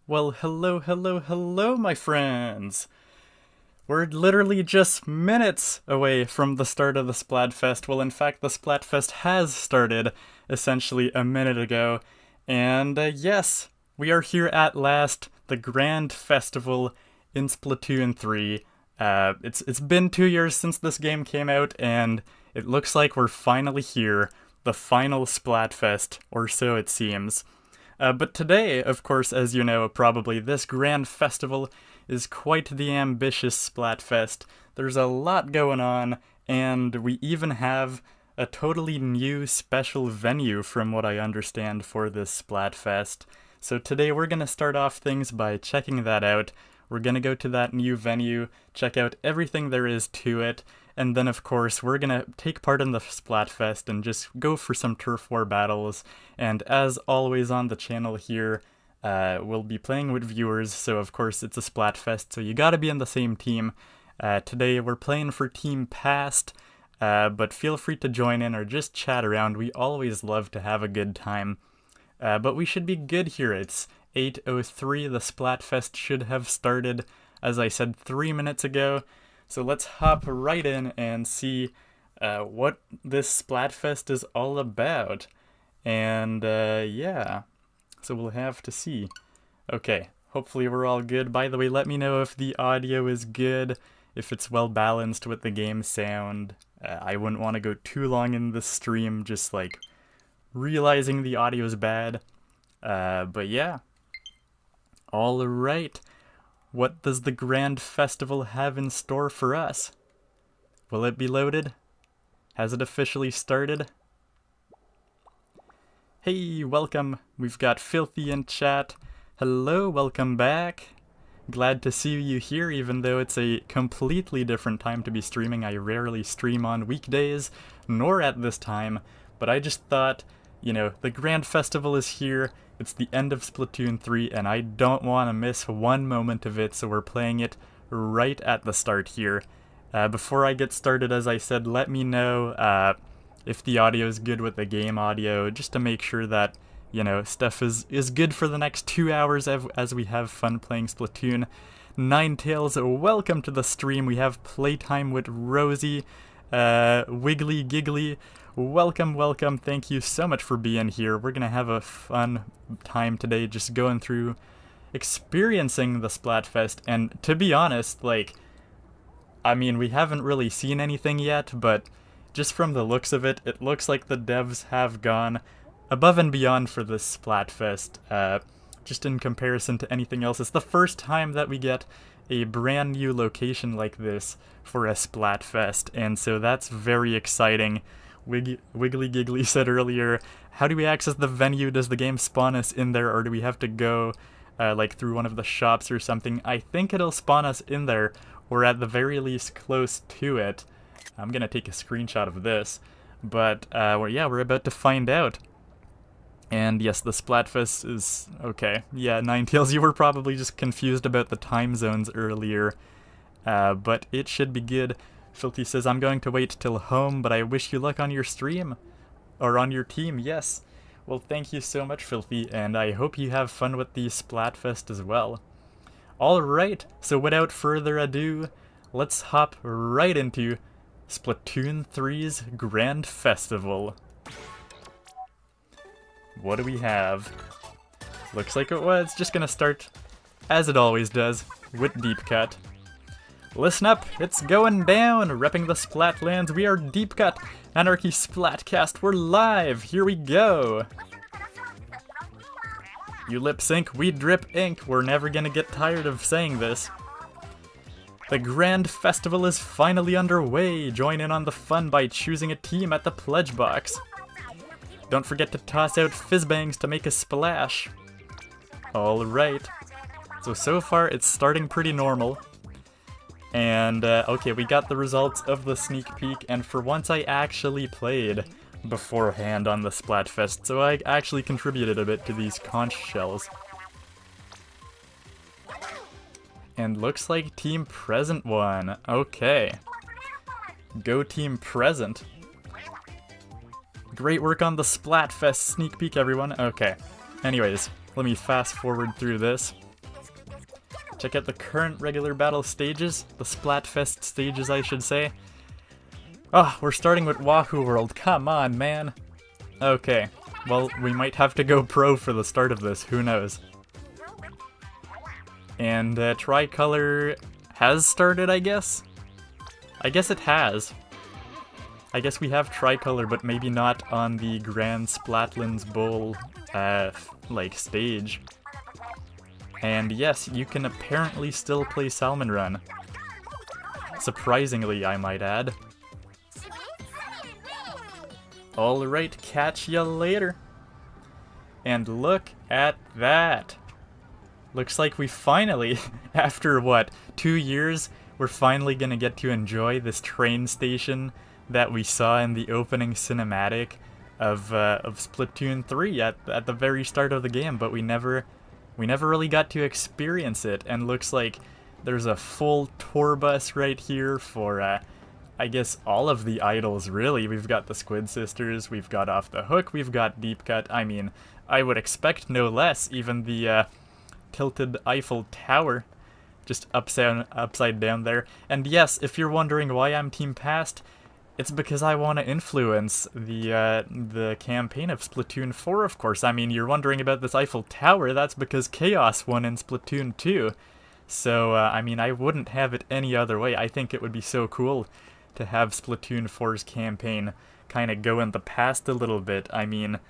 Well, hello, hello, hello, my friends! We're literally just minutes away from the start of the Splatfest. Well, in fact, the Splatfest has started essentially a minute ago. And yes, we are here at last, the Grand Festival in Splatoon 3. It's been 2 years since this game came out, and it looks like we're finally here, the final Splatfest, or so it seems. But today, of course, as you know, probably, this Grand Festival is quite the ambitious Splatfest. There's a lot going on, and we even have a totally new special venue from what I understand for this Splatfest. So today we're going to start off things by checking that out. We're going to go to that new venue, check out everything there is to it, and then of course we're going to take part in the Splatfest and just go for some turf war battles. And as always on the channel here, we'll be playing with viewers, so of course it's a Splatfest, so you gotta be in the same team. Today we're playing for Team Past, but feel free to join in or just chat around. We always love to have a good time. But we should be good here. It's 8:03, the Splatfest should have started, as I said, 3 minutes ago. So let's hop right in and see what this Splatfest is all about. And yeah, so we'll have to see. Okay, hopefully we're all good. By the way, let me know if the audio is good, if it's well balanced with the game sound. I wouldn't want to go too long in this stream just like realizing the audio is bad. But yeah. Alright. What does the Grand Festival have in store for us? Will it be loaded? Has it officially started? Hey, welcome. We've got Filthy in chat. Hello, welcome back. Glad to see you here, even though it's a completely different time to be streaming. I rarely stream on weekdays, nor at this time, but I just thought, you know, the Grand Festival is here. It's the end of Splatoon 3, and I don't want to miss one moment of it, so we're playing it right at the start here. Before I get started, as I said, let me know if the audio is good with the game audio, just to make sure that, you know, stuff is good for the next 2 hours as we have fun playing Splatoon. Ninetales, welcome to the stream. We have Playtime with Rosie, Wiggly Giggly. Welcome, welcome. Thank you so much for being here. We're gonna have a fun time today just going through experiencing the Splatfest. And to be honest, like, I mean, we haven't really seen anything yet, but just from the looks of it, it looks like the devs have gone above and beyond for this Splatfest. Just in comparison to anything else, it's the first time that we get a brand new location like this for a Splatfest, and so that's very exciting. Wiggly Giggly said earlier, how do we access the venue? Does the game spawn us in there, or do we have to go like through one of the shops or something? I think it'll spawn us in there, or at the very least close to it. I'm gonna take a screenshot of this, but yeah, we're about to find out. And yes, the Splatfest is okay. Yeah, Ninetales, you were probably just confused about the time zones earlier, but it should be good. Filthy says, I'm going to wait till home, but I wish you luck on your stream. Or on your team, yes. Well, thank you so much, Filthy, and I hope you have fun with the Splatfest as well. Alright, so without further ado, let's hop right into Splatoon 3's Grand Festival. What do we have? Looks like it was just gonna start, as it always does, with Deep Cut. Listen up, it's going down! Repping the Splatlands, we are Deep Cut, Anarchy Splatcast, we're live! Here we go! You lip sync, we drip ink, we're never gonna get tired of saying this. The Grand Festival is finally underway, join in on the fun by choosing a team at the pledge box. Don't forget to toss out fizzbangs to make a splash. Alright, so far it's starting pretty normal. And, okay, we got the results of the sneak peek, and for once I actually played beforehand on the Splatfest, so I actually contributed a bit to these conch shells. And looks like Team Present won. Okay. Go Team Present. Great work on the Splatfest sneak peek, everyone. Okay. Anyways, let me fast forward through this. Check out the current regular battle stages, the Splatfest stages I should say. Oh, we're starting with Wahoo World, come on man. Okay, well we might have to go pro for the start of this, who knows. And Tricolor has started, I guess? I guess it has. I guess we have Tricolor, but maybe not on the Grand Splatlands Bowl, like, stage. And yes, you can apparently still play Salmon Run. Surprisingly, I might add. Alright, catch ya later. And look at that. Looks like we finally, after what, 2 years, we're finally gonna get to enjoy this train station that we saw in the opening cinematic of Splatoon 3 at the very start of the game, but we never really got to experience it. And looks like there's a full tour bus right here for I guess all of the idols really. We've got the Squid Sisters, we've got Off the Hook, we've got Deep Cut. I mean, I would expect no less. Even the tilted Eiffel Tower, just upside down there. And yes, if you're wondering why I'm Team Past, it's because I want to influence the campaign of Splatoon 4, of course. I mean, you're wondering about this Eiffel Tower, that's because Chaos won in Splatoon 2. So, I mean, I wouldn't have it any other way. I think it would be so cool to have Splatoon 4's campaign kind of go in the past a little bit. I mean,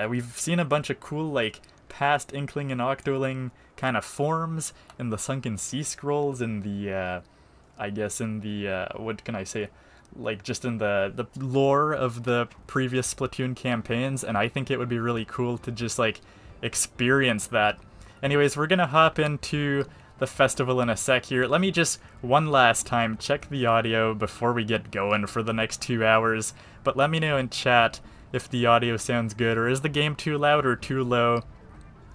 we've seen a bunch of cool, like, past Inkling and Octoling kind of forms in the Sunken Sea Scrolls, in the, I guess in the, what can I say? Like, just in the lore of the previous Splatoon campaigns, and I think it would be really cool to just, like, experience that. Anyways, we're gonna hop into the festival in a sec here. Let me just, one last time, check the audio before we get going for the next 2 hours, but let me know in chat if the audio sounds good, or is the game too loud or too low?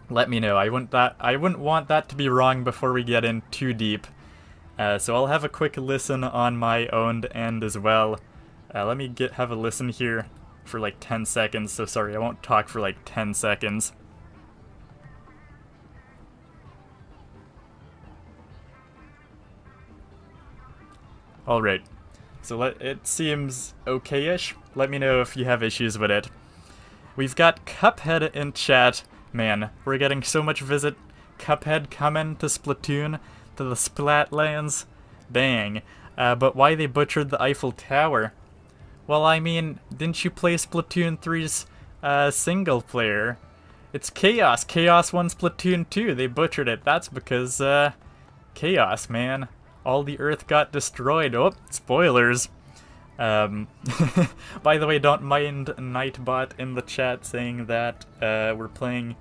Let me know. I wouldn't want that to be wrong before we get in too deep. So I'll have a quick listen on my own end as well. Let me have a listen here for like 10 seconds. So sorry, I won't talk for like 10 seconds. Alright, so it seems okay-ish. Let me know if you have issues with it. We've got Cuphead in chat. Man, we're getting so much visit. Cuphead coming to Splatoon, to the Splatlands. Dang. But why they butchered the Eiffel Tower? Well, I mean, didn't you play Splatoon 3's single player? It's Chaos. Chaos won Splatoon 2. They butchered it. That's because, Chaos, man. All the Earth got destroyed. Oh, spoilers. By the way, don't mind Nightbot in the chat saying that we're playing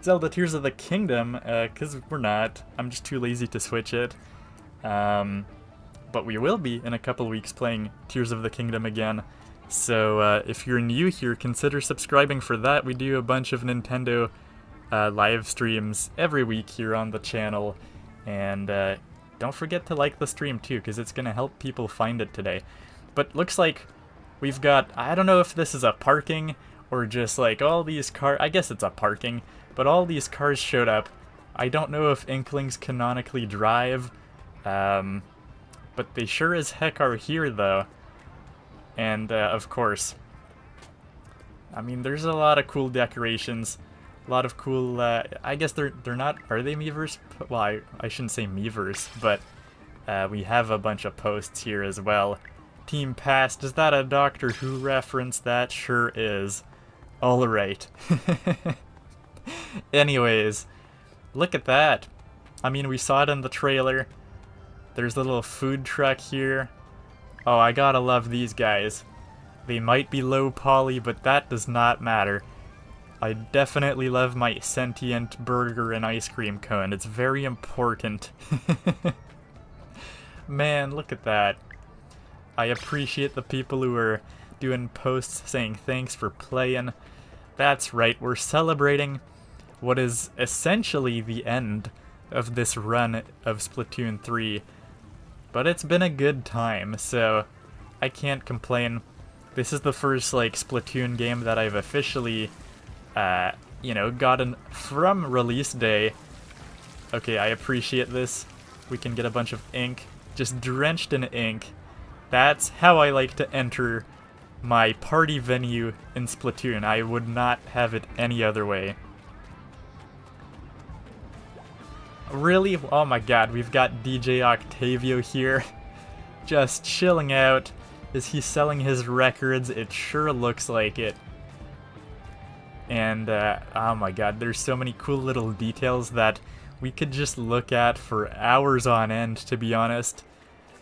Zelda Tears of the Kingdom, because we're not. I'm just too lazy to switch it. But we will be in a couple weeks playing Tears of the Kingdom again. So if you're new here, consider subscribing for that. We do a bunch of Nintendo live streams every week here on the channel. And don't forget to like the stream too, because it's going to help people find it today. But looks like we've got, I don't know if this is a parking or just like all these cars, I guess it's a parking, but all these cars showed up. I don't know if Inklings canonically drive, but they sure as heck are here though. And of course, I mean, there's a lot of cool decorations, a lot of cool, I guess they're not, are they Miiverse? Well, I shouldn't say Miiverse, but we have a bunch of posts here as well. Team Past, is that a Doctor Who reference? That sure is. Alright. Anyways, look at that. I mean, we saw it in the trailer. There's a little food truck here. Oh, I gotta love these guys. They might be low poly, but that does not matter. I definitely love my sentient burger and ice cream cone. It's very important. Man, look at that. I appreciate the people who are doing posts saying thanks for playing. That's right, we're celebrating what is essentially the end of this run of Splatoon 3. But it's been a good time, so I can't complain. This is the first, like, Splatoon game that I've officially, you know, gotten from release day Okay, I appreciate this. We can get a bunch of ink, just drenched in ink. That's how I like to enter my party venue in Splatoon. I would not have it any other way. Really? Oh my god, we've got DJ Octavio here. Just chilling out. Is he selling his records? It sure looks like it. And, oh my god, there's so many cool little details that we could just look at for hours on end, to be honest.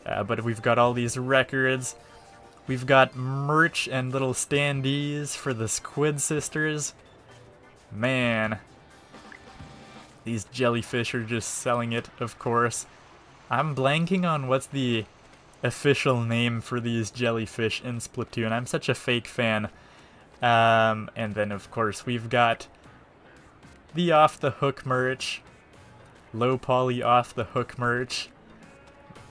But we've got all these records. We've got merch and little standees for the Squid Sisters. Man. These jellyfish are just selling it, of course. I'm blanking on what's the official name for these jellyfish in Splatoon. I'm such a fake fan. And then, of course, we've got the off-the-hook merch. Low poly off-the-hook merch.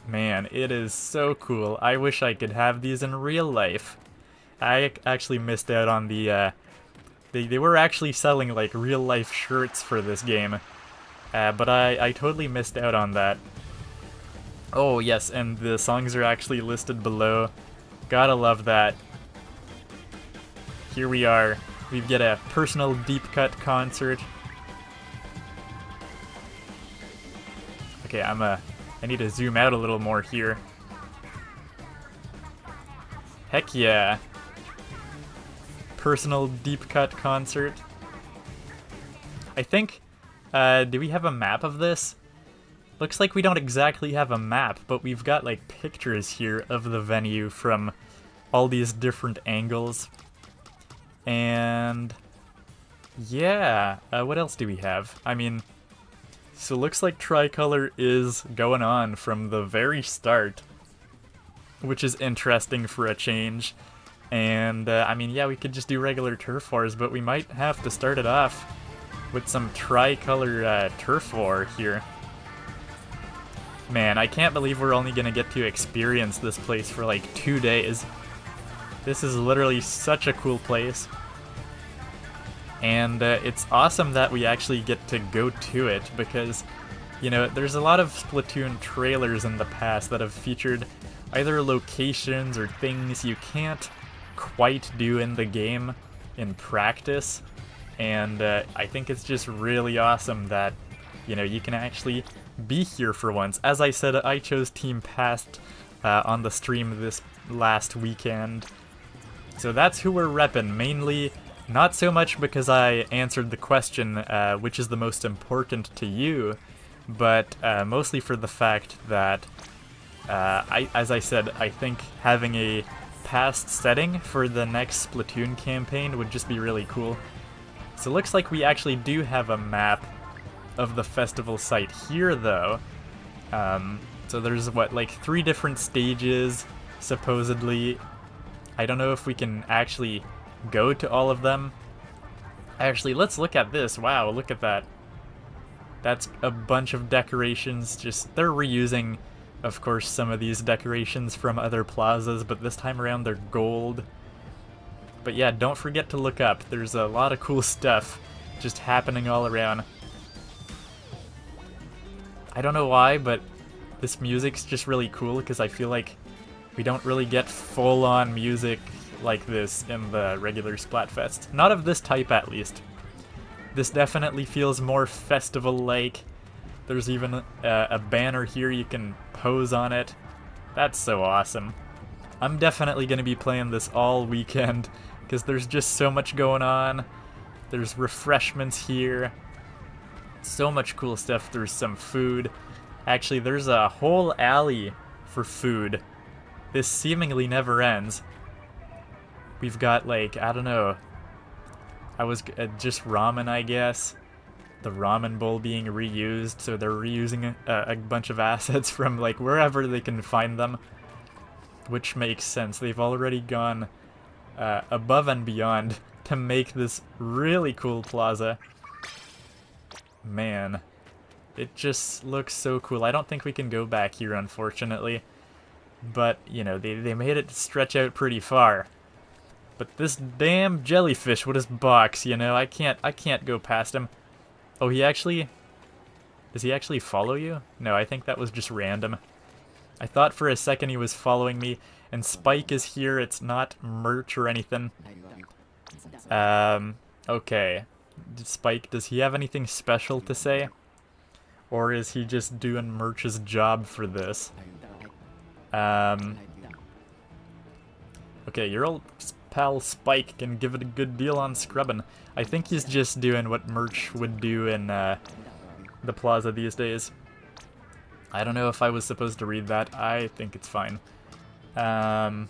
Man, it is so cool. I wish I could have these in real life. I actually missed out on the, they were actually selling, like, real-life shirts for this game. But I totally missed out on that. Oh, yes, and the songs are actually listed below. Gotta love that. Here we are. We get a personal deep cut concert. Okay, I need to zoom out a little more here. Heck yeah. Personal deep cut concert. I think, do we have a map of this? Looks like we don't exactly have a map, but we've got like pictures here of the venue from all these different angles. And yeah, what else do we have? I mean, so looks like Tricolor is going on from the very start, which is interesting for a change. And I mean, yeah, we could just do regular turf wars, but we might have to start it off with some Tricolor turf war here. Man, I can't believe we're only gonna get to experience this place for like 2 days. This is literally such a cool place. And it's awesome that we actually get to go to it because, you know, there's a lot of Splatoon trailers in the past that have featured either locations or things you can't quite do in the game in practice. And I think it's just really awesome that, you know, you can actually be here for once. As I said, I chose Team Past on the stream this last weekend. So that's who we're repping, mainly not so much because I answered the question, which is the most important to you, but mostly for the fact that, as I said, I think having a past setting for the next Splatoon campaign would just be really cool. So it looks like we actually do have a map of the festival site here, though. So there's, what, like 3 different stages, supposedly. I don't know if we can actually go to all of them. Actually, let's look at this. Wow, look at that. That's a bunch of decorations. Just, they're reusing, of course, some of these decorations from other plazas, but this time around they're gold. But yeah, don't forget to look up. There's a lot of cool stuff just happening all around. I don't know why, but this music's just really cool because I feel like we don't really get full-on music like this in the regular Splatfest. Not of this type, at least. This definitely feels more festival-like. There's even a banner here, you can pose on it. That's so awesome. I'm definitely going to be playing this all weekend because there's just so much going on. There's refreshments here. So much cool stuff. There's some food. Actually, there's a whole alley for food. This seemingly never ends. We've got, like, I don't know. I was just ramen, I guess. The ramen bowl being reused, so they're reusing a bunch of assets from, like, wherever they can find them. Which makes sense. They've already gone above and beyond to make this really cool plaza. Man, it just looks so cool. I don't think we can go back here, unfortunately. But, you know, they made it stretch out pretty far. But this damn jellyfish with his box, you know, I can't go past him. Oh, he actually Does he actually follow you? No, I think that was just random. I thought for a second he was following me, and Spike is here. It's not merch or anything. Okay. Spike, does he have anything special to say? Or is he just doing merch's job for this? Okay, your old pal Spike can give it a good deal on scrubbing. I think he's just doing what merch would do in the Plaza these days. I don't know if I was supposed to read that. I think it's fine. I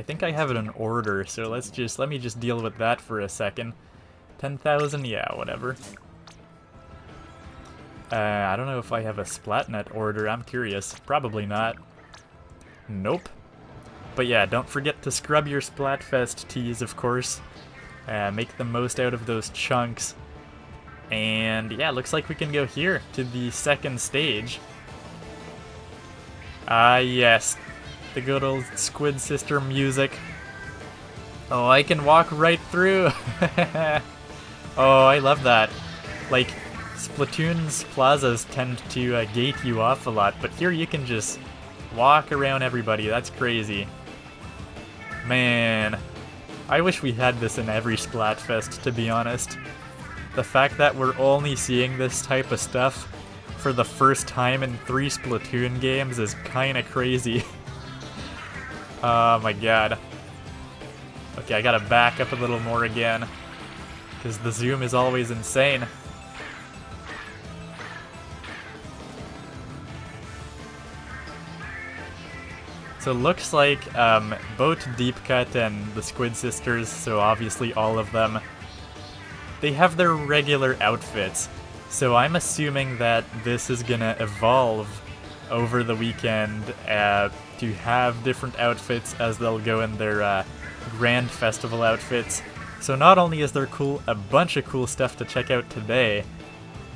think I have it in order, so let me just deal with that for a second. 10,000, yeah, whatever. I don't know if I have a Splatnet order. I'm curious. Probably not. Nope. But yeah, don't forget to scrub your Splatfest teas, of course. Make the most out of those chunks. And yeah, looks like we can go here to the second stage. Ah, yes. The good old Squid Sister music. Oh, I can walk right through. Oh, I love that. Like, Splatoon's plazas tend to gate you off a lot, but here you can just walk around everybody. That's crazy. Man, I wish we had this in every Splatfest, to be honest. The fact that we're only seeing this type of stuff for the first time in 3 Splatoon games is kinda crazy. Oh my god. Okay, I gotta back up a little more again, because the zoom is always insane. So it looks like both Deep Cut and the Squid Sisters, so obviously all of them, they have their regular outfits. So I'm assuming that this is gonna evolve over the weekend to have different outfits as they'll go in their Grand Festival outfits. So not only is there a bunch of cool stuff to check out today,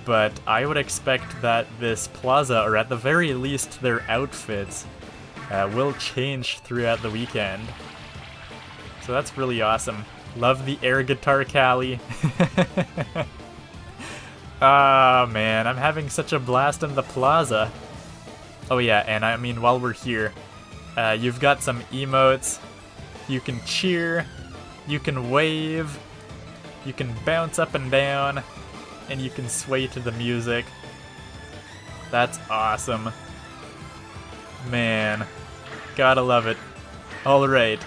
but I would expect that this plaza, or at the very least their outfits, will change throughout the weekend. So that's really awesome. Love the air guitar Callie. Ah, man, I'm having such a blast in the plaza. Oh yeah, and I mean, while we're here, you've got some emotes. You can cheer, you can wave, you can bounce up and down, and you can sway to the music. That's awesome. Man, gotta love it. Alright.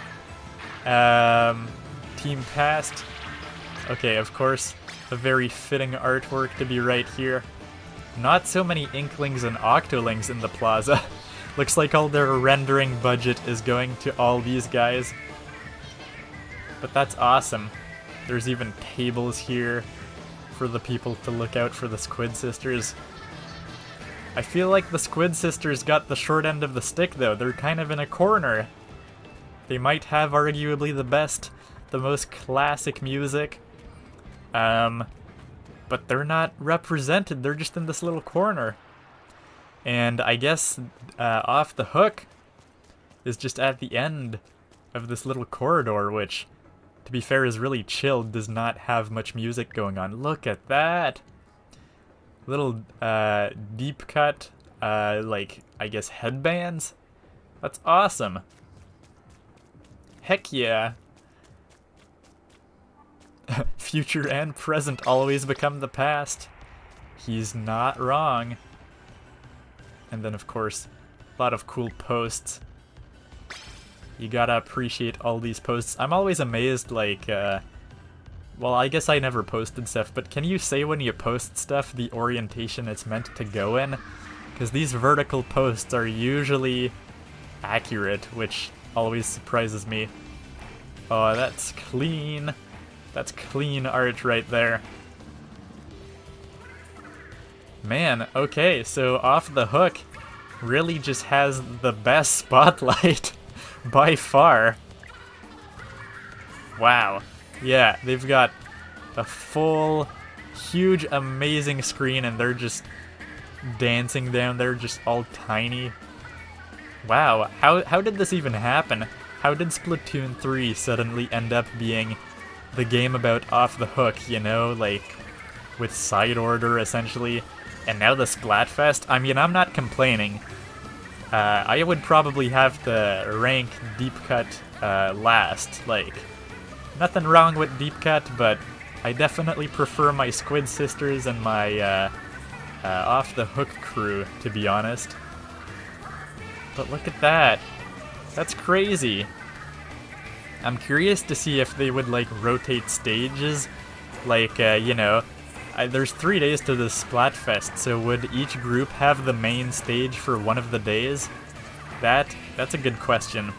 Team Past. Okay, of course, a very fitting artwork to be right here. Not so many Inklings and Octolings in the plaza. Looks like all their rendering budget is going to all these guys. But that's awesome. There's even tables here for the people to look out for the Squid Sisters. I feel like the Squid Sisters got the short end of the stick though. They're kind of in a corner. They might have arguably the most classic music. But they're not represented. They're just in this little corner. And I guess Off the Hook is just at the end of this little corridor, which, to be fair, is really chilled, does not have much music going on. Look at that! Little deep cut, like, I guess headbands? That's awesome! Heck yeah! Future and present always become the past. He's not wrong. And then, of course, a lot of cool posts. You gotta appreciate all these posts. I'm always amazed, like, well, I guess I never posted stuff, but can you say when you post stuff the orientation it's meant to go in? Because these vertical posts are usually accurate, which always surprises me. Oh, that's clean. That's clean art right there. Man, okay, so Off the Hook really just has the best spotlight by far. Wow. Yeah, they've got a full, huge, amazing screen and they're just dancing down there, just all tiny. Wow, how did this even happen? How did Splatoon 3 suddenly end up being the game about Off the Hook, you know, like with side order essentially, And now the Splatfest. I mean, I'm not complaining. I would probably have to rank Deep Cut last. Like, nothing wrong with Deep Cut, but I definitely prefer my Squid Sisters and my Off the Hook crew, to be honest. But look at that. That's crazy. I'm curious to see if they would, like, rotate stages. Like, you know, there's 3 days to the Splatfest, so would each group have the main stage for one of the days? That's a good question.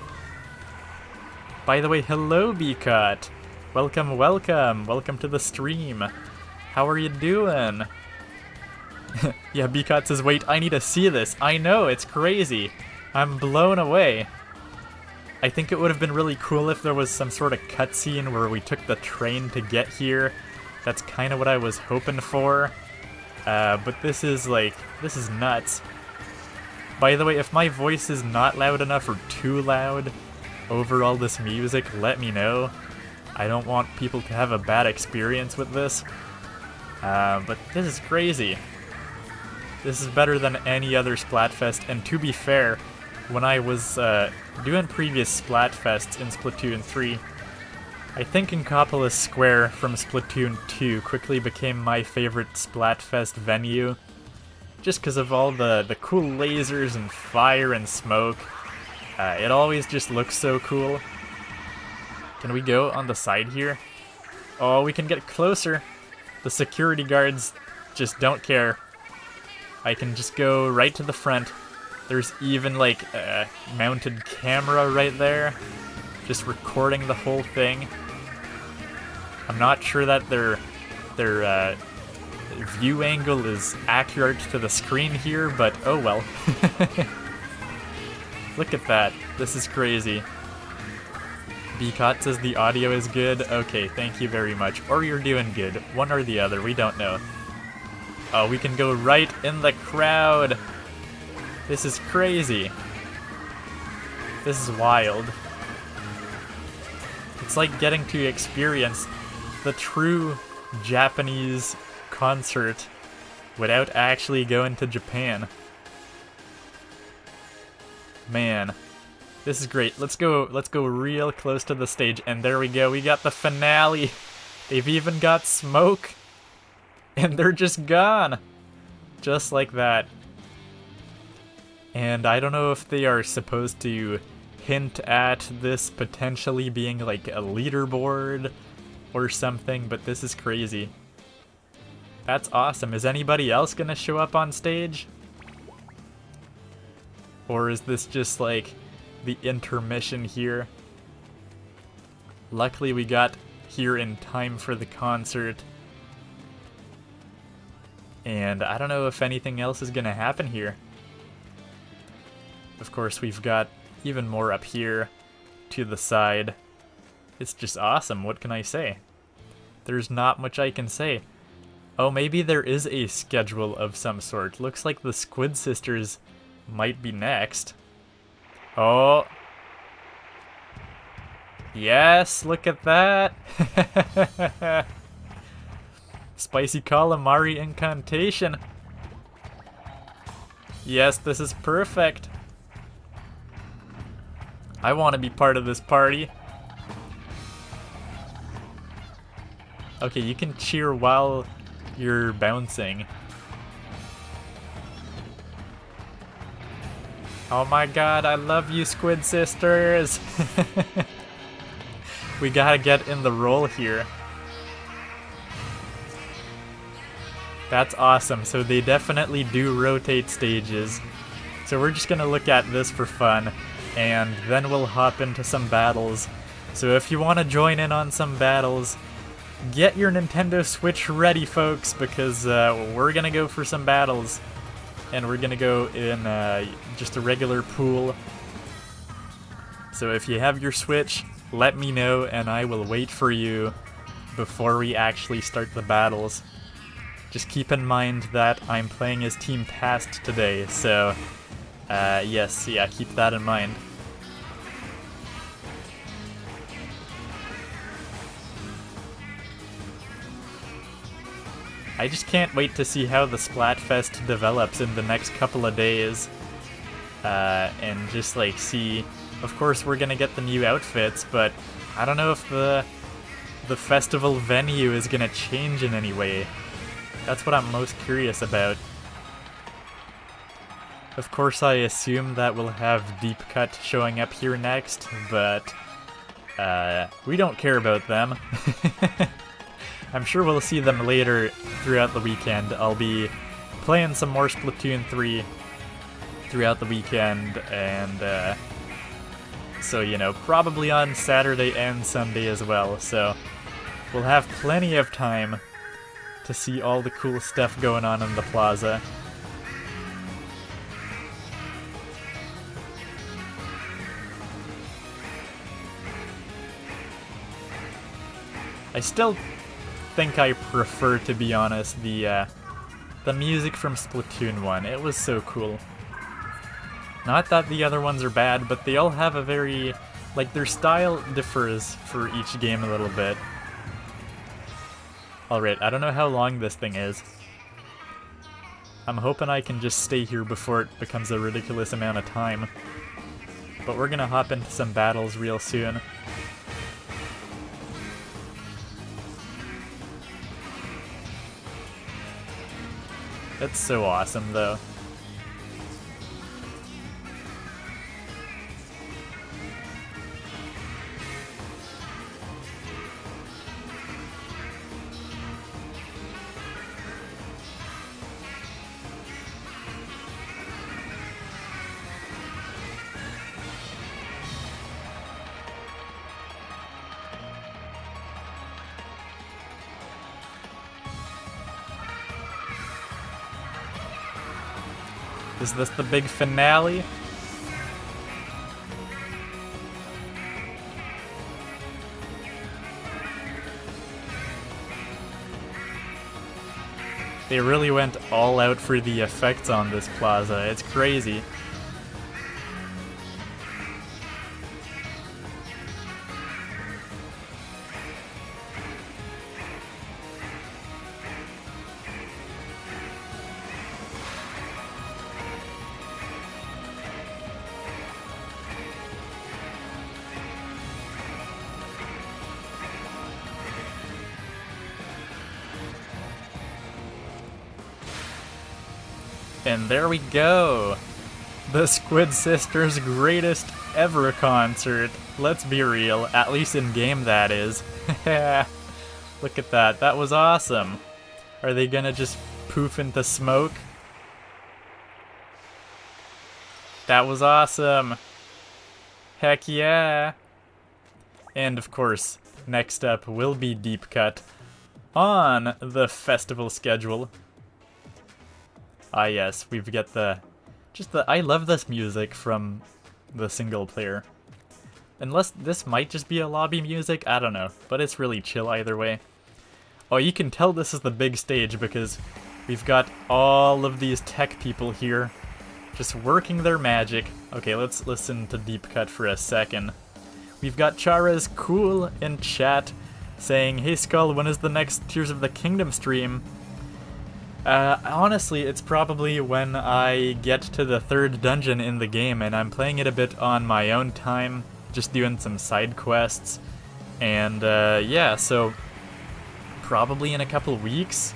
By the way, hello, B-Cut. Welcome, welcome. Welcome to the stream. How are you doing? Yeah, B-Cut says, wait, I need to see this. I know, it's crazy. I'm blown away. I think it would have been really cool if there was some sort of cutscene where we took the train to get here. That's kind of what I was hoping for. But this is nuts. By the way, if my voice is not loud enough or too loud over all this music, let me know. I don't want people to have a bad experience with this. But this is crazy. This is better than any other Splatfest, and to be fair, when I was doing previous Splatfests in Splatoon 3, I think Inkopolis Square from Splatoon 2 quickly became my favorite Splatfest venue, just because of all the cool lasers and fire and smoke. It always just looks so cool. Can we go on the side here? Oh, we can get closer. The security guards just don't care. I can just go right to the front. There's even, like, a mounted camera right there, just recording the whole thing. I'm not sure that their view angle is accurate to the screen here, but oh well. Look at that. This is crazy. Bcot says the audio is good. Okay, thank you very much. Or you're doing good. One or the other, we don't know. Oh, we can go right in the crowd. This is crazy. This is wild. It's like getting to experience the true Japanese concert without actually going to Japan. Man, this is great. Let's go real close to the stage, and there we go. We got the finale. They've even got smoke, and they're just gone. Just like that. And I don't know if they are supposed to hint at this potentially being like a leaderboard or something, but this is crazy. That's awesome. Is anybody else gonna show up on stage? Or is this just like the intermission here? Luckily we got here in time for the concert. And I don't know if anything else is gonna happen here. Of course, we've got even more up here to the side. It's just awesome. What can I say? There's not much I can say. Oh, maybe there is a schedule of some sort. Looks like the Squid Sisters might be next. Oh. Yes, look at that. Spicy calamari incantation. Yes, this is perfect. I want to be part of this party. Okay, you can cheer while you're bouncing. Oh my god, I love you, Squid Sisters! We gotta get in the role here. That's awesome, so they definitely do rotate stages. So we're just gonna look at this for fun, and then we'll hop into some battles. So if you want to join in on some battles, get your Nintendo Switch ready, folks, because we're gonna go for some battles. And we're gonna go in just a regular pool. So if you have your Switch, let me know and I will wait for you before we actually start the battles. Just keep in mind that I'm playing as Team Past today, so yes, yeah, keep that in mind. I just can't wait to see how the Splatfest develops in the next couple of days. And just like see, of course we're gonna get the new outfits, but I don't know if the festival venue is gonna change in any way. That's what I'm most curious about. Of course I assume that we'll have Deep Cut showing up here next, but we don't care about them. I'm sure we'll see them later throughout the weekend. I'll be playing some more Splatoon 3 throughout the weekend, and so, you know, probably on Saturday and Sunday as well, so we'll have plenty of time to see all the cool stuff going on in the Plaza. I still think I prefer, to be honest, the music from Splatoon 1. It was so cool. Not that the other ones are bad, but they all have a very, like, their style differs for each game a little bit. Alright, I don't know how long this thing is. I'm hoping I can just stay here before it becomes a ridiculous amount of time. But we're gonna hop into some battles real soon. That's so awesome, though. Is this the big finale? They really went all out for the effects on this plaza. It's crazy. And there we go! The Squid Sisters' greatest ever concert. Let's be real, at least in game that is. Look at that, that was awesome. Are they gonna just poof into smoke? That was awesome! Heck yeah! And of course, next up will be Deep Cut on the festival schedule. Ah yes, we've got I love this music from the single player. Unless this might just be a lobby music, I don't know, but it's really chill either way. Oh, you can tell this is the big stage because we've got all of these tech people here just working their magic. Okay, let's listen to Deep Cut for a second. We've got Chara's cool in chat saying, "Hey Skull, when is the next Tears of the Kingdom stream?" Honestly, it's probably when I get to the 3rd dungeon in the game, and I'm playing it a bit on my own time, just doing some side quests, and yeah, so probably in a couple weeks.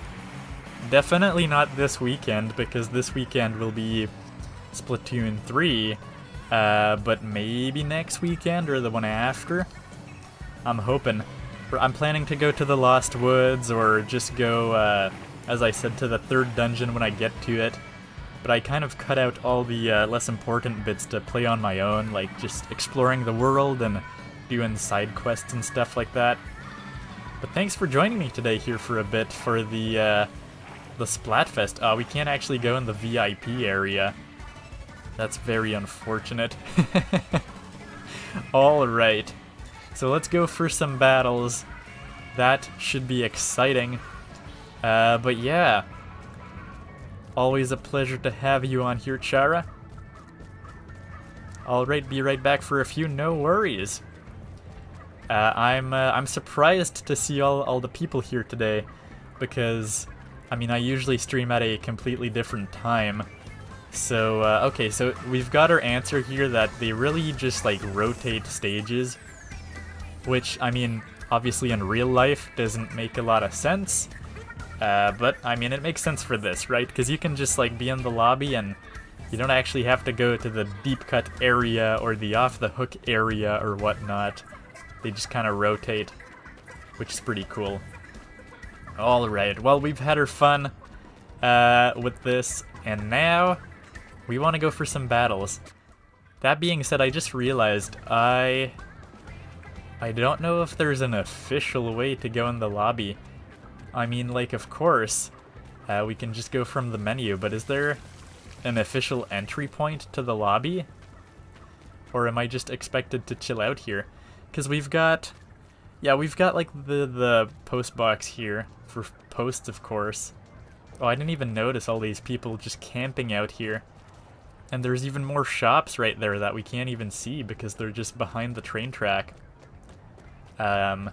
Definitely not this weekend, because this weekend will be Splatoon 3, but maybe next weekend or the one after. I'm hoping. I'm planning to go to the Lost Woods, or just go, as I said, to the 3rd dungeon when I get to it. But I kind of cut out all the less important bits to play on my own, like just exploring the world and doing side quests and stuff like that. But thanks for joining me today here for a bit for the Splatfest. We can't actually go in the VIP area. That's very unfortunate. Alright, so let's go for some battles. That should be exciting. But yeah, always a pleasure to have you on here, Chara. Alright, be right back for a few, no worries. I'm surprised to see all the people here today, because I mean, I usually stream at a completely different time. So, okay, so we've got our answer here that they really just, like, rotate stages. Which, I mean, obviously in real life doesn't make a lot of sense. But, I mean, it makes sense for this, right? Because you can just, like, be in the lobby and you don't actually have to go to the deep cut area or the off the hook area or whatnot. They just kind of rotate, which is pretty cool. Alright, well, we've had our fun with this, and now we want to go for some battles. That being said, I just realized I don't know if there's an official way to go in the lobby. I mean, like, of course, we can just go from the menu, but is there an official entry point to the lobby? Or am I just expected to chill out here? Because we've got, yeah, we've got, like, the post box here for posts, of course. Oh, I didn't even notice all these people just camping out here. And there's even more shops right there that we can't even see because they're just behind the train track. Yeah,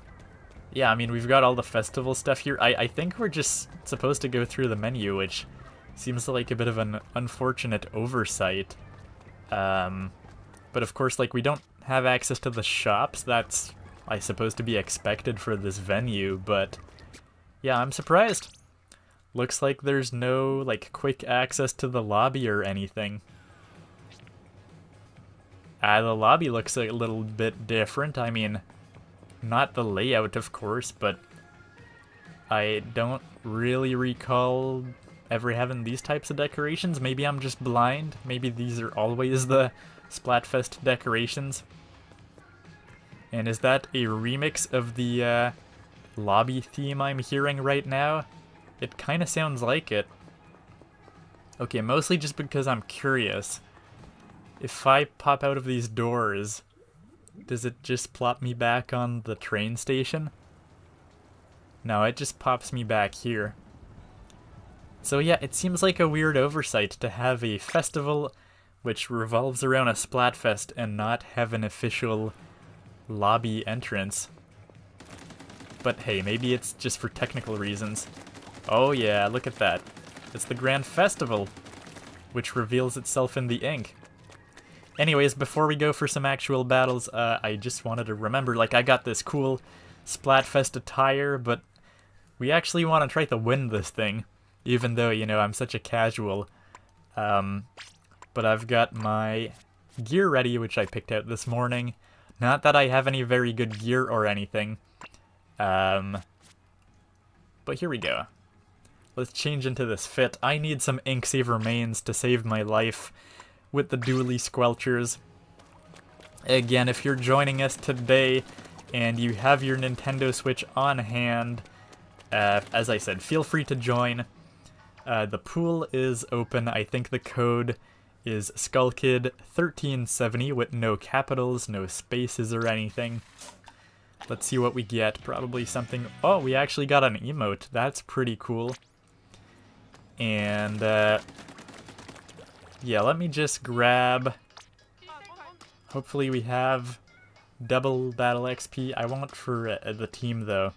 I mean, we've got all the festival stuff here. I think we're just supposed to go through the menu, which seems like a bit of an unfortunate oversight. But of course, like, we don't have access to the shops. That's, I suppose, to be expected for this venue, but yeah, I'm surprised. Looks like there's no, like, quick access to the lobby or anything. The lobby looks a little bit different. I mean, not the layout, of course, but I don't really recall ever having these types of decorations. Maybe I'm just blind. Maybe these are always the Splatfest decorations. And is that a remix of the lobby theme I'm hearing right now? It kind of sounds like it. Okay, mostly just because I'm curious. If I pop out of these doors, does it just plop me back on the train station? No, it just pops me back here. So yeah, it seems like a weird oversight to have a festival which revolves around a Splatfest and not have an official lobby entrance. But hey, maybe it's just for technical reasons. Oh yeah, look at that. It's the Grand Festival, which reveals itself in the ink. Anyways, before we go for some actual battles, I just wanted to remember, like, I got this cool Splatfest attire, but we actually want to try to win this thing, even though, you know, I'm such a casual. But I've got my gear ready, which I picked out this morning. Not that I have any very good gear or anything. But here we go. Let's change into this fit. I need some Inksaver mains to save my life with the Dually Squelchers. Again, if you're joining us today and you have your Nintendo Switch on hand, as I said, feel free to join. The pool is open. I think the code is SkullKid1370 with no capitals, no spaces or anything. Let's see what we get. Probably something... Oh, we actually got an emote. That's pretty cool. And, yeah, let me just grab... Hopefully we have double battle XP. I want for the team, though.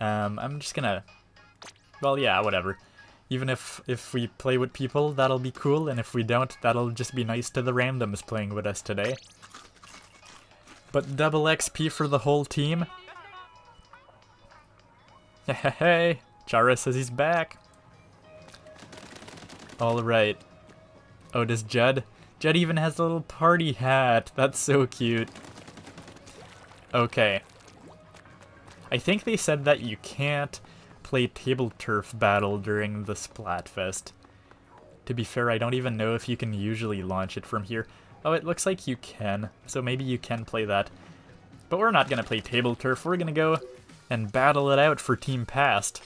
I'm just gonna... Well, yeah, whatever. Even if we play with people, that'll be cool, and if we don't, that'll just be nice to the randoms playing with us today. But double XP for the whole team. Hey, Chara says he's back. Alright. Oh, does Judd? Judd even has a little party hat. That's so cute. Okay. I think they said that you can't play table turf battle during the Splatfest. To be fair, I don't even know if you can usually launch it from here. Oh, it looks like you can, so maybe you can play that. But we're not gonna play table turf, we're gonna go and battle it out for Team Past.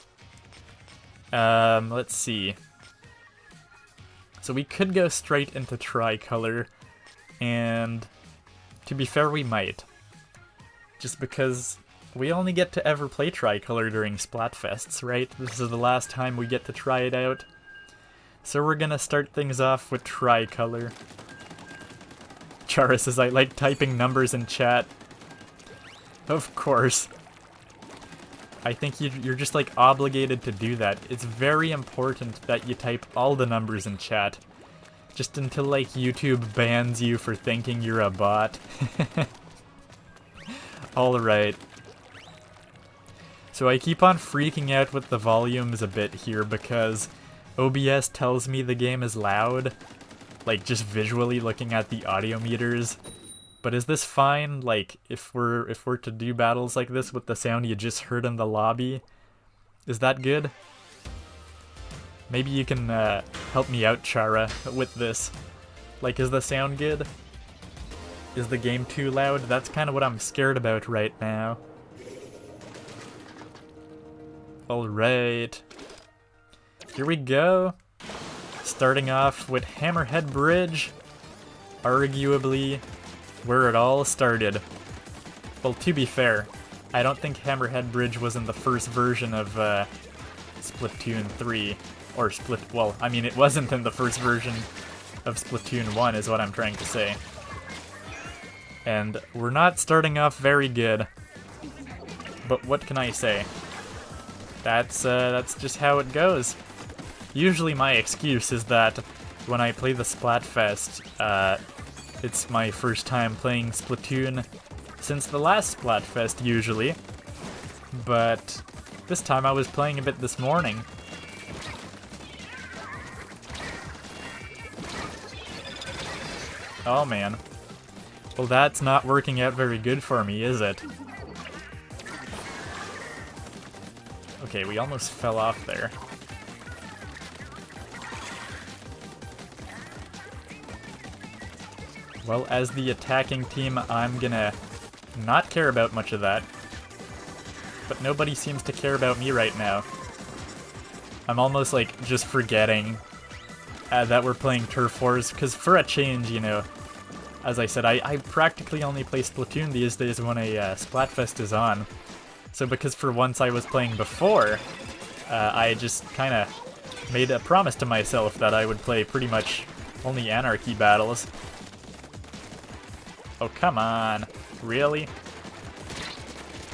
Let's see. So we could go straight into Tricolor, and to be fair, we might. Just because we only get to ever play Tricolor during Splatfests, right? This is the last time we get to try it out. So we're gonna start things off with Tricolor. Chara says I like typing numbers in chat. Of course. I think you're just like obligated to do that. It's very important that you type all the numbers in chat. Just until like YouTube bans you for thinking you're a bot. Alright. So I keep on freaking out with the volumes a bit here because OBS tells me the game is loud. Like just visually looking at the audio meters. But is this fine? Like if we're to do battles like this with the sound you just heard in the lobby? Is that good? Maybe you can help me out, Chara, with this. Like, is the sound good? Is the game too loud? That's kind of what I'm scared about right now. Alright. Here we go. Starting off with Hammerhead Bridge. Arguably where it all started. Well, to be fair, I don't think Hammerhead Bridge was in the first version of Splatoon 3. Or well, I mean, it wasn't in the first version of Splatoon 1 is what I'm trying to say. And we're not starting off very good. But what can I say? That's just how it goes. Usually my excuse is that when I play the Splatfest, it's my first time playing Splatoon since the last Splatfest, usually. But this time I was playing a bit this morning. Oh man. Well, that's not working out very good for me, is it? Okay, we almost fell off there. Well, as the attacking team, I'm gonna not care about much of that. But nobody seems to care about me right now. I'm almost like just forgetting that we're playing Turf Wars, because for a change, you know, as I said, I practically only play Splatoon these days when a Splatfest is on. So because for once I was playing before, I just kind of made a promise to myself that I would play pretty much only Anarchy battles. Oh, come on. Really?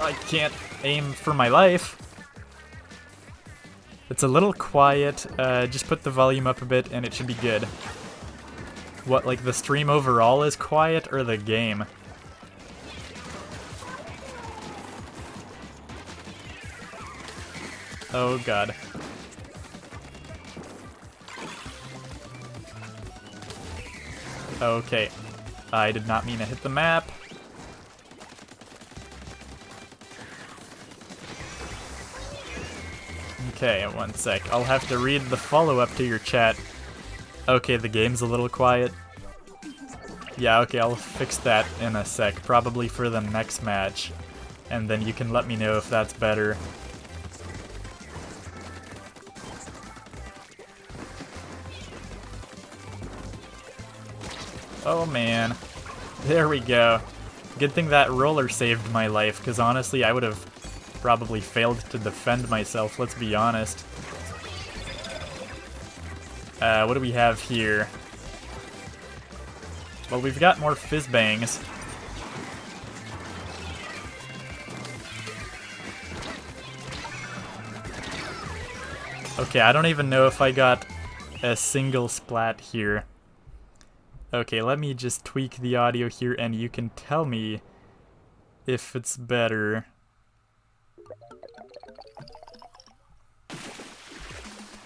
I can't aim for my life. It's a little quiet. Just put the volume up a bit and it should be good. What, like the stream overall is quiet or the game? Oh god. Okay. I did not mean to hit the map. Okay, one sec. I'll have to read the follow-up to your chat. Okay, the game's a little quiet. Yeah, okay, I'll fix that in a sec, probably for the next match. And then you can let me know if that's better. Oh man. There we go. Good thing that roller saved my life, because honestly I would have probably failed to defend myself, let's be honest. What do we have here? Well, we've got more fizz bangs. Okay, I don't even know if I got a single splat here. Okay, let me just tweak the audio here and you can tell me if it's better.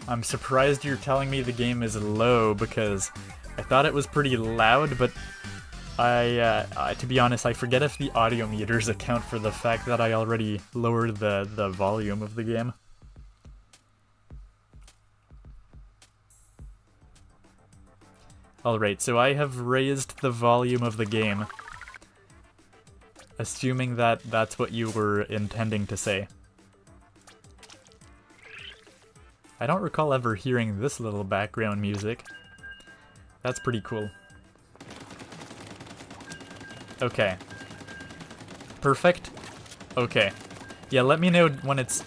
I'm surprised you're telling me the game is low because I thought it was pretty loud, but to be honest, I forget if the audio meters account for the fact that I already lowered the volume of the game. Alright, so I have raised the volume of the game, assuming that that's what you were intending to say. I don't recall ever hearing this little background music. That's pretty cool. Okay. Perfect? Okay. Yeah, let me know when it's,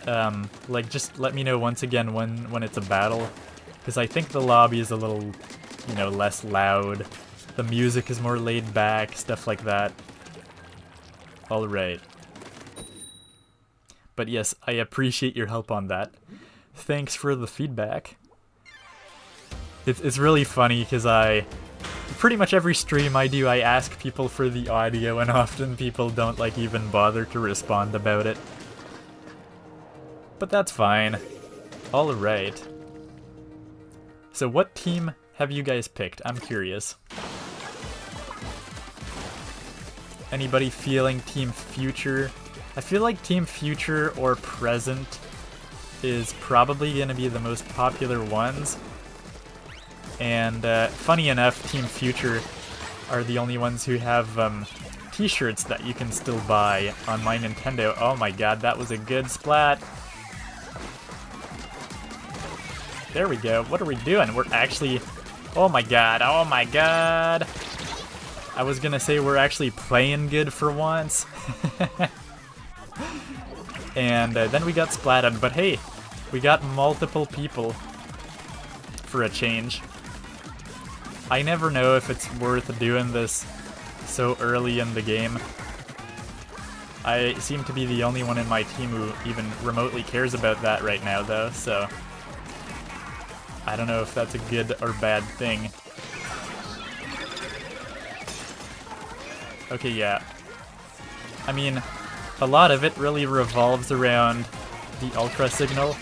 like, just let me know once again when it's a battle. Because I think the lobby is a little, you know, less loud. The music is more laid back, stuff like that. Alright. But yes, I appreciate your help on that. Thanks for the feedback. It's really funny because pretty much every stream I do, I ask people for the audio, and often people don't like even bother to respond about it. But that's fine. Alright. So what team have you guys picked? I'm curious. Anybody feeling Team Future? I feel like Team Future or Present is probably going to be the most popular ones. And funny enough, Team Future are the only ones who have t-shirts that you can still buy on my Nintendo. Oh my god, that was a good splat. There we go. What are we doing? We're actually... Oh my god, oh my god. I was gonna say we're actually playing good for once. And then we got splatted, but hey, we got multiple people for a change. I never know if it's worth doing this so early in the game. I seem to be the only one in my team who even remotely cares about that right now, though, so I don't know if that's a good or bad thing. Okay, yeah. I mean, a lot of it really revolves around the ultra signal,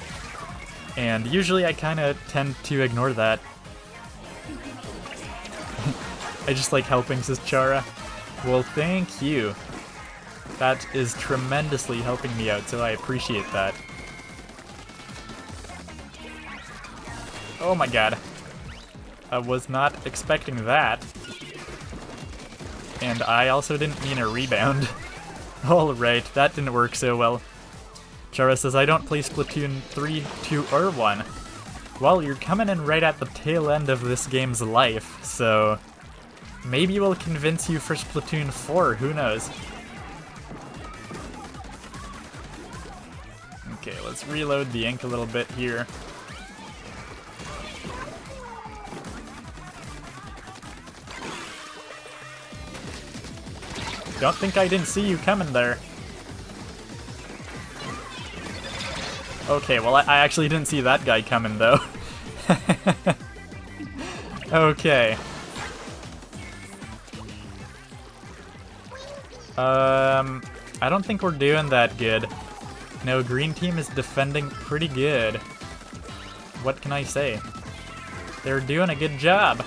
and usually I kind of tend to ignore that. I just like helping, says Chara. Well, thank you. That is tremendously helping me out, so I appreciate that. Oh my god. I was not expecting that. And I also didn't mean a rebound. Alright, that didn't work so well. Chara says, I don't play Splatoon 3, 2, or 1. Well, you're coming in right at the tail end of this game's life, so maybe we'll convince you for Splatoon 4, who knows? Okay, let's reload the ink a little bit here. Don't think I didn't see you coming there. Okay, well I actually didn't see that guy coming though. Okay. I don't think we're doing that good. No, green team is defending pretty good. What can I say? They're doing a good job.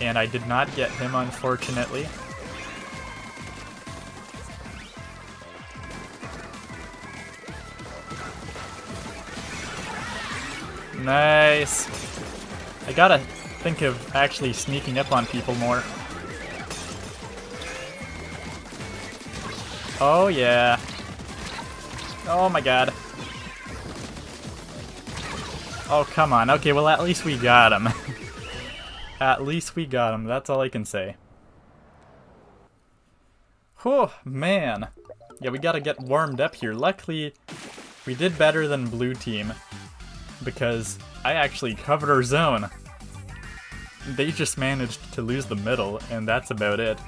And I did not get him, unfortunately. Nice. I gotta think of actually sneaking up on people more. Oh yeah. Oh my god. Oh, come on. Okay, well at least we got him. At least we got him, that's all I can say. Whew, man. Yeah, we gotta get warmed up here. Luckily, we did better than blue team, because I actually covered our zone. They just managed to lose the middle, and that's about it.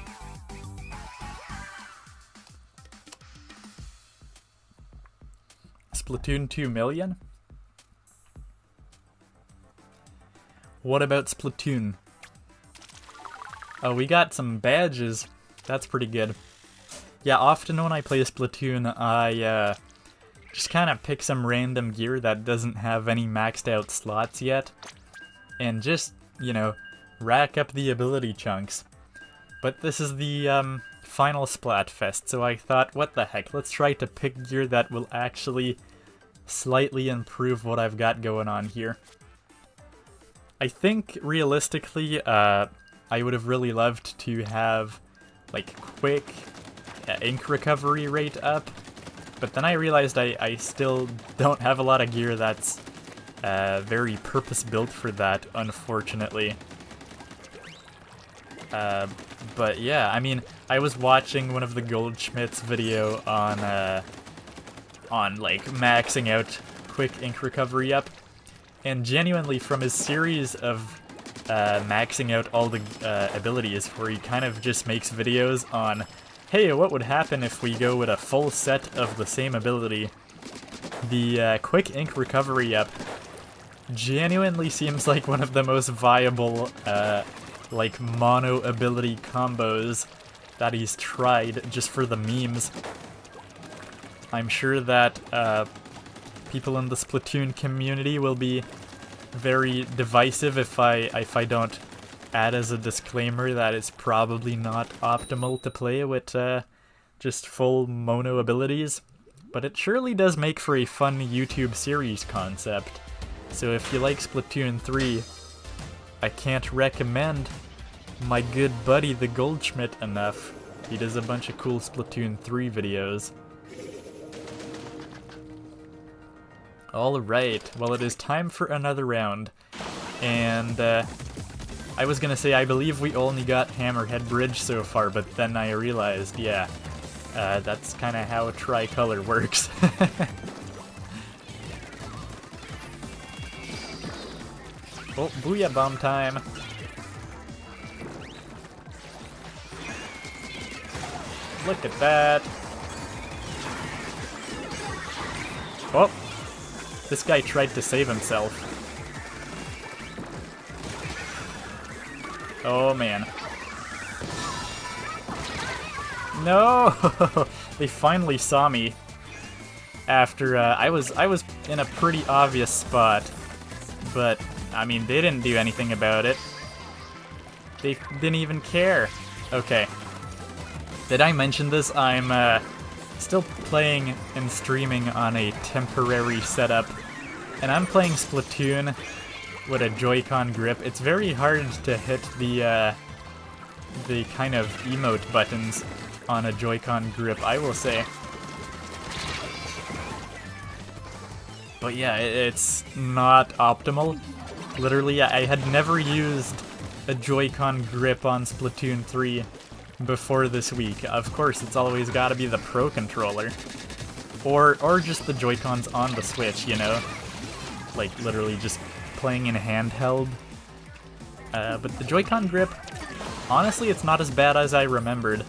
Splatoon 2 million? What about Splatoon? Oh, we got some badges. That's pretty good. Yeah, often when I play Splatoon, I just kind of pick some random gear that doesn't have any maxed out slots yet, and just, you know, rack up the ability chunks. But this is the final Splatfest, so I thought, what the heck, let's try to pick gear that will actually slightly improve what I've got going on here. I think, realistically, I would have really loved to have, like, quick ink recovery rate up, but then I realized I still don't have a lot of gear that's very purpose-built for that, unfortunately. But yeah, I mean, I was watching one of the Goldschmidt's video on like maxing out quick ink recovery up, and genuinely from his series of maxing out all the abilities, where he kind of just makes videos on Hey, what would happen if we go with a full set of the same ability? The Quick Ink Recovery up genuinely seems like one of the most viable, like, mono ability combos that he's tried just for the memes. I'm sure that people in the Splatoon community will be very divisive if I don't add as a disclaimer that it's probably not optimal to play with just full mono abilities, but it surely does make for a fun YouTube series concept. So if you like Splatoon 3, I can't recommend my good buddy the Goldschmidt enough. He does a bunch of cool Splatoon 3 videos. Alright, well it is time for another round. And I was gonna say I believe we only got Hammerhead Bridge so far, but then I realized, yeah, that's kinda how Tricolor works. Oh, Booyah Bomb time! Look at that! Oh! This guy tried to save himself. Oh man. No! They finally saw me after I was in a pretty obvious spot, but I mean they didn't do anything about it. They didn't even care. Okay. Did I mention this? I'm still playing and streaming on a temporary setup, and I'm playing Splatoon with a Joy-Con grip. It's very hard to hit the kind of emote buttons on a Joy-Con grip, I will say. But yeah, it's not optimal. Literally, I had never used a Joy-Con grip on Splatoon 3 before this week. Of course, it's always gotta be the Pro Controller. Or just the Joy-Cons on the Switch, you know? Like, literally just playing in handheld. But the Joy-Con grip, honestly, it's not as bad as I remembered.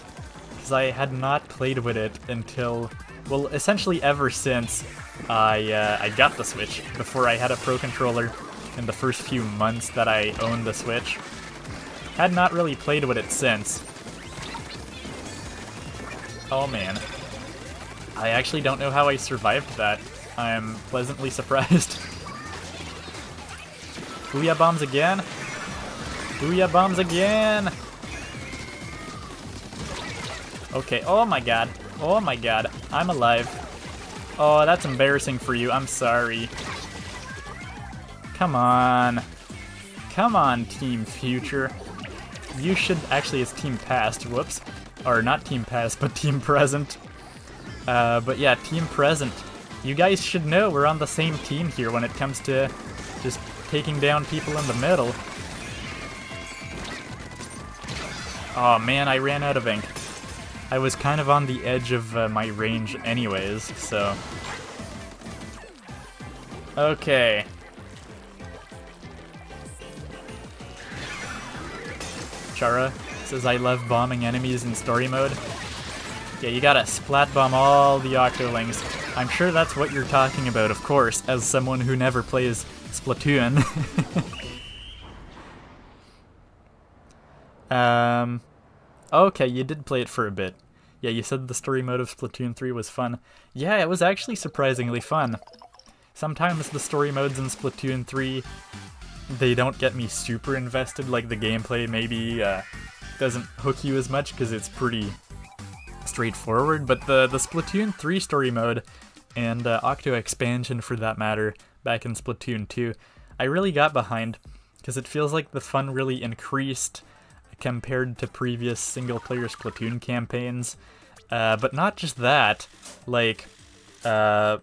Because I had not played with it until, well, essentially ever since I got the Switch. Before I had a Pro Controller in the first few months that I owned the Switch. Had not really played with it since. Oh man. I actually don't know how I survived that. I'm pleasantly surprised. Booyah bombs again? Booyah bombs again! Okay, oh my god. Oh my god. I'm alive. Oh, that's embarrassing for you. I'm sorry. Come on. Come on, Team Future. You should... Actually, it's Team Past. Whoops. Or not Team Past, but Team Present. But yeah, Team Present. You guys should know we're on the same team here when it comes to just taking down people in the middle. Oh man, I ran out of ink. I was kind of on the edge of my range anyways, so... Okay. Chara says, I love bombing enemies in story mode. Yeah, you gotta splat bomb all the Octolings. I'm sure that's what you're talking about, of course, as someone who never plays Splatoon. Okay, you did play it for a bit. Yeah, you said the story mode of Splatoon 3 was fun. Yeah, it was actually surprisingly fun. Sometimes the story modes in Splatoon 3, they don't get me super invested, like the gameplay maybe doesn't hook you as much because it's pretty straightforward, but the Splatoon 3 story mode, and Octo expansion for that matter, back in Splatoon 2, I really got behind, because it feels like the fun really increased compared to previous single-player Splatoon campaigns. But not just that, like, I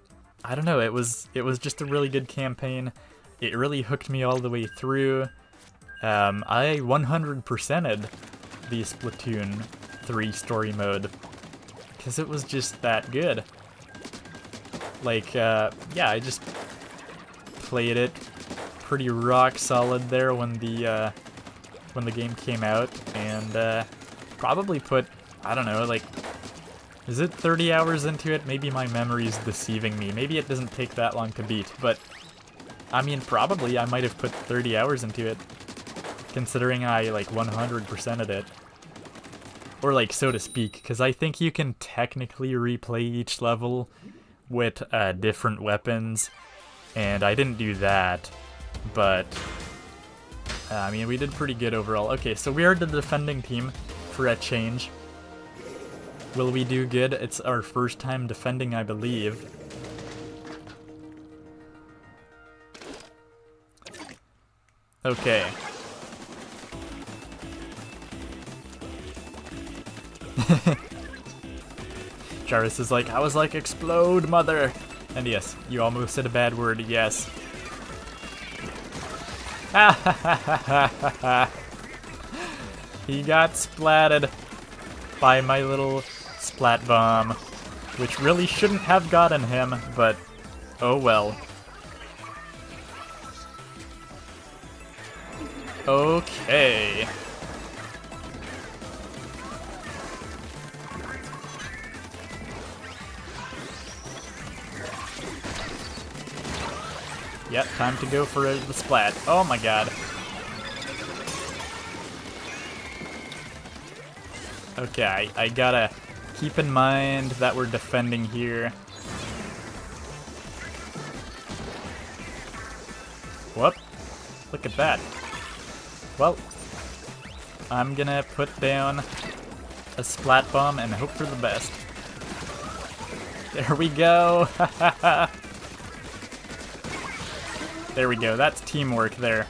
don't know, it was just a really good campaign. It really hooked me all the way through. I 100%ed the Splatoon 3 story mode, because it was just that good. Like, yeah, I just played it pretty rock solid there when the game came out, and probably put, I don't know, like Is it 30 hours into it? Maybe my memory's deceiving me. Maybe it doesn't take that long to beat, but I mean, probably I might have put 30 hours into it, considering I, like, 100%ed it. Or, like, so to speak, because I think you can technically replay each level with different weapons, and I didn't do that, but I mean, we did pretty good overall. Okay, so we are the defending team for a change. Will we do good? It's our first time defending, I believe. Okay. Jarvis is like, I was like, explode, mother! And yes, you almost said a bad word, yes. He got splatted by my little splat bomb, which really shouldn't have gotten him, but oh well. Okay. Yep, time to go for the splat. Oh my god. Okay, I gotta keep in mind that we're defending here. Whoop. Look at that. Well, I'm gonna put down a splat bomb and hope for the best. There we go. There we go. That's teamwork there.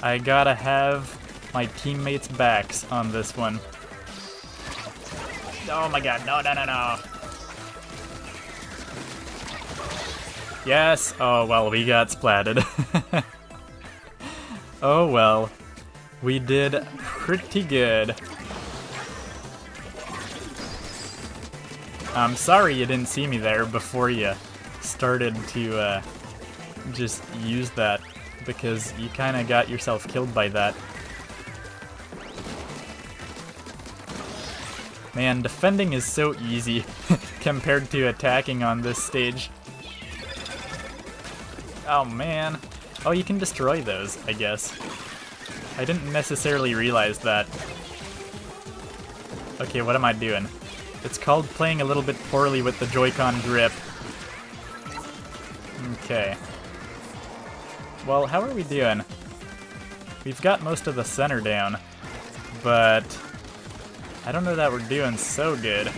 I gotta have my teammates' backs on this one. Oh my god, no, no, no, no. Yes. Oh, well, we got splatted. Oh, well. We did pretty good. I'm sorry you didn't see me there before you started to just use that, because you kind of got yourself killed by that. Man, defending is so easy compared to attacking on this stage. Oh man. Oh, you can destroy those, I guess. I didn't necessarily realize that. Okay, what am I doing? It's called playing a little bit poorly with the Joy-Con grip. Okay. Well, how are we doing? We've got most of the center down, but I don't know that we're doing so good.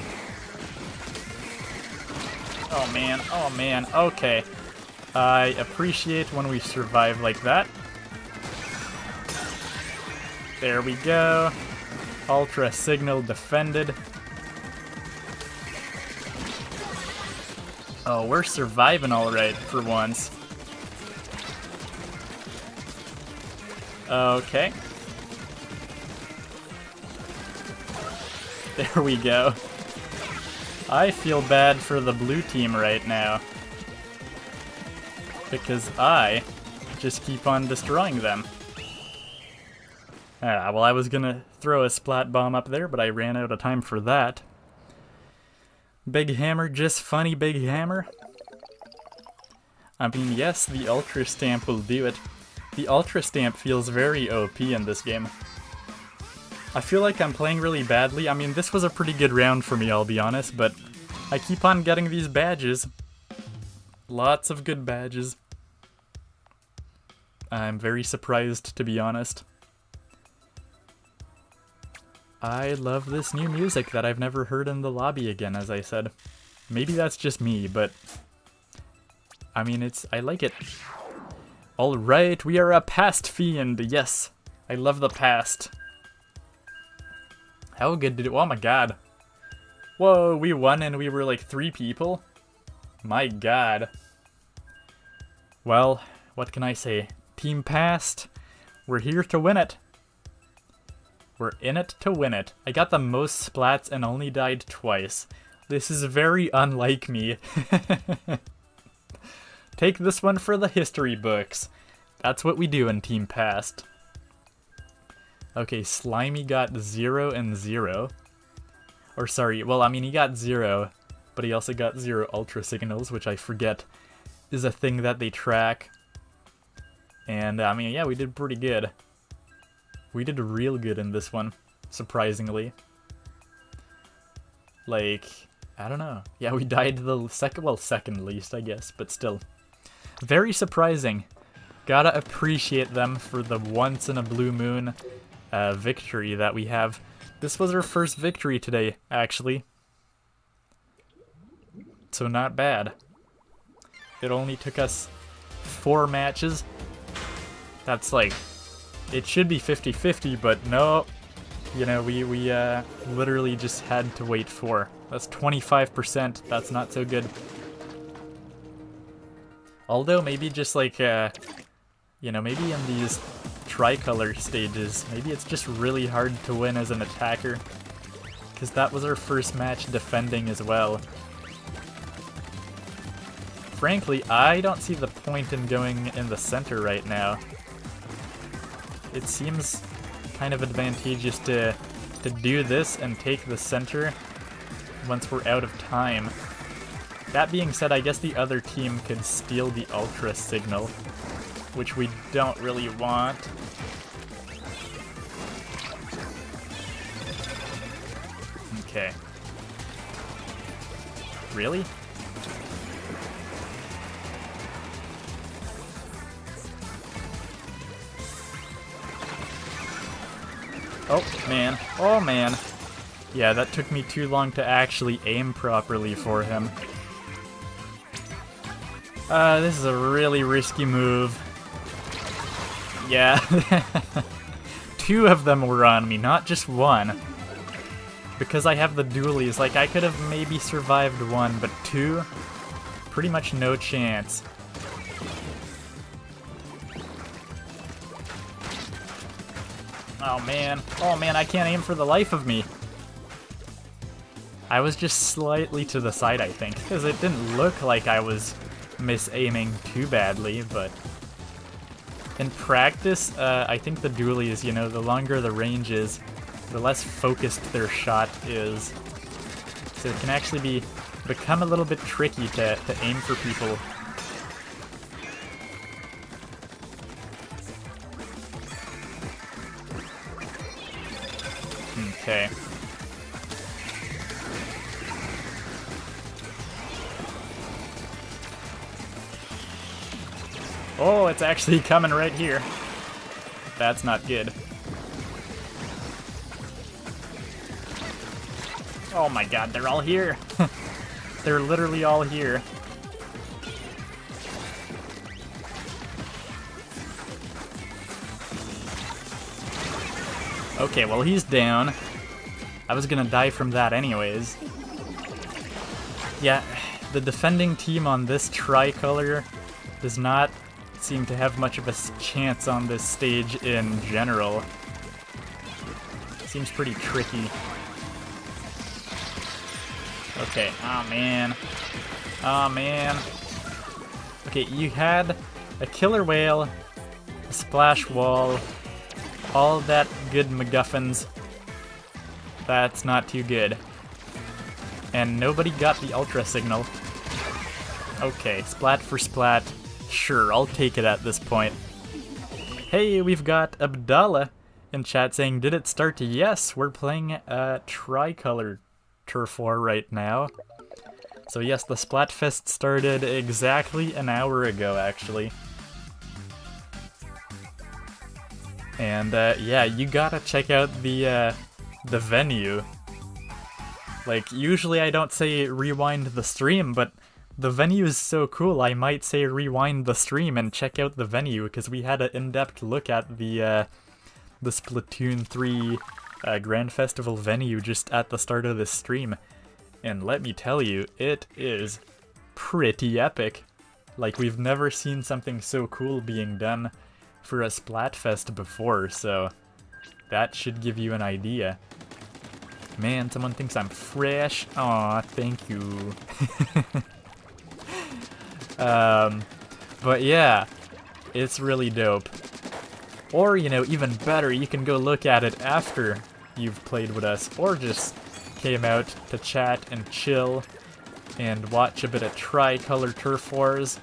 Oh man, okay. I appreciate when we survive like that. There we go. Ultra signal defended. Oh, we're surviving alright for once. Okay. There we go. I feel bad for the blue team right now, because I just keep on destroying them. Well, I was gonna throw a splat bomb up there, but I ran out of time for that. Big hammer, just funny big hammer. I mean, yes, the Ultra Stamp will do it. The Ultra Stamp feels very OP in this game. I feel like I'm playing really badly. I mean, this was a pretty good round for me, I'll be honest, but I keep on getting these badges. Lots of good badges. I'm very surprised, to be honest. I love this new music that I've never heard in the lobby again, as I said. Maybe that's just me, but I mean, I like it. Alright, we are a past fiend, yes. I love the past. How good did it? Oh my god. Whoa, we won and we were like 3 people? My god. Well, what can I say? Team past. We're here to win it. We're in it to win it. I got the most splats and only died twice. This is very unlike me. Take this one for the history books. That's what we do in Team Past. Okay, Slimy got 0 and 0. Or sorry, well, I mean, he got 0, but he also got 0 ultra signals, which I forget is a thing that they track. And, I mean, yeah, we did pretty good. We did real good in this one, surprisingly. Like, I don't know. Yeah, we died the second least, I guess, but still. Very surprising. Gotta appreciate them for the once-in-a-blue-moon victory that we have. This was our first victory today, actually. So not bad. It only took us 4 matches. That's like, it should be 50-50, but no. You know, we literally just had to wait 4. That's 25%. That's not so good. Although maybe just like, you know, maybe in these Tricolor stages, maybe it's just really hard to win as an attacker. Because that was our first match defending as well. Frankly, I don't see the point in going in the center right now. It seems kind of advantageous to do this and take the center once we're out of time. That being said, I guess the other team could steal the ultra signal, which we don't really want. Okay. Really? Oh, man. Oh, man. Yeah, that took me too long to actually aim properly for him. This is a really risky move. Yeah. 2 of them were on me, not just 1. Because I have the dualies, like, I could have maybe survived 1, but 2? Pretty much no chance. Oh man, I can't aim for the life of me. I was just slightly to the side, I think, because it didn't look like I was misaiming too badly, but in practice, I think the dualies, you know, the longer the range is, the less focused their shot is. So it can actually become a little bit tricky to aim for people. Okay. Oh, it's actually coming right here. That's not good. Oh my god, they're all here. They're literally all here. Okay, well, he's down. I was gonna die from that anyways. Yeah, the defending team on this Tricolor does not seem to have much of a chance on this stage in general. Seems pretty tricky. Okay, oh man. Oh man. Okay, you had a killer whale, a splash wall, all that good MacGuffins. That's not too good. And nobody got the ultra signal. Okay, splat for splat. Sure, I'll take it at this point. Hey, we've got Abdallah in chat saying, did it start? Yes, we're playing Tricolor Turf War right now. So yes, the Splatfest started exactly an hour ago, actually. And yeah, you gotta check out the venue. Like, usually I don't say rewind the stream, but the venue is so cool, I might say rewind the stream and check out the venue, because we had an in-depth look at the Splatoon 3 Grand Festival venue just at the start of this stream. And let me tell you, it is pretty epic. Like, we've never seen something so cool being done for a Splatfest before, so that should give you an idea. Man, someone thinks I'm fresh. Aw, thank you. But yeah, it's really dope. Or, you know, even better, you can go look at it after you've played with us, or just came out to chat and chill and watch a bit of Tricolor Turf Wars.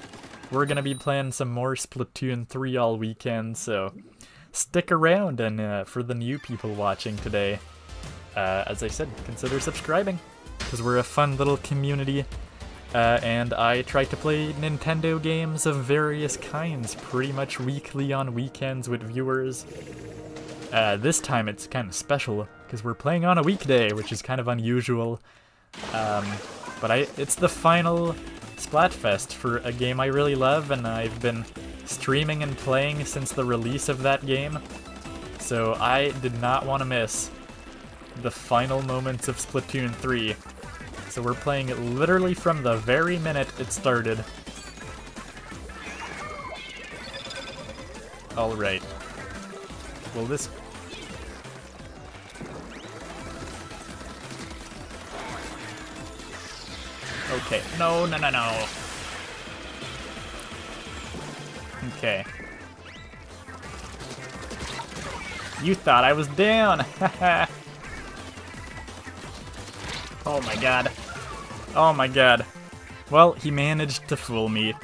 We're gonna be playing some more Splatoon 3 all weekend, so stick around. And for the new people watching today, as I said, consider subscribing, because we're a fun little community, and I try to play Nintendo games of various kinds pretty much weekly on weekends with viewers. This time it's kind of special, because we're playing on a weekday, which is kind of unusual. But it's the final Splatfest for a game I really love, and I've been streaming and playing since the release of that game. So I did not want to miss the final moments of Splatoon 3. So we're playing it literally from the very minute it started. Alright. Will this... Okay. No, no, no, no. Okay. You thought I was down! Oh my god. Oh my god. Well, he managed to fool me.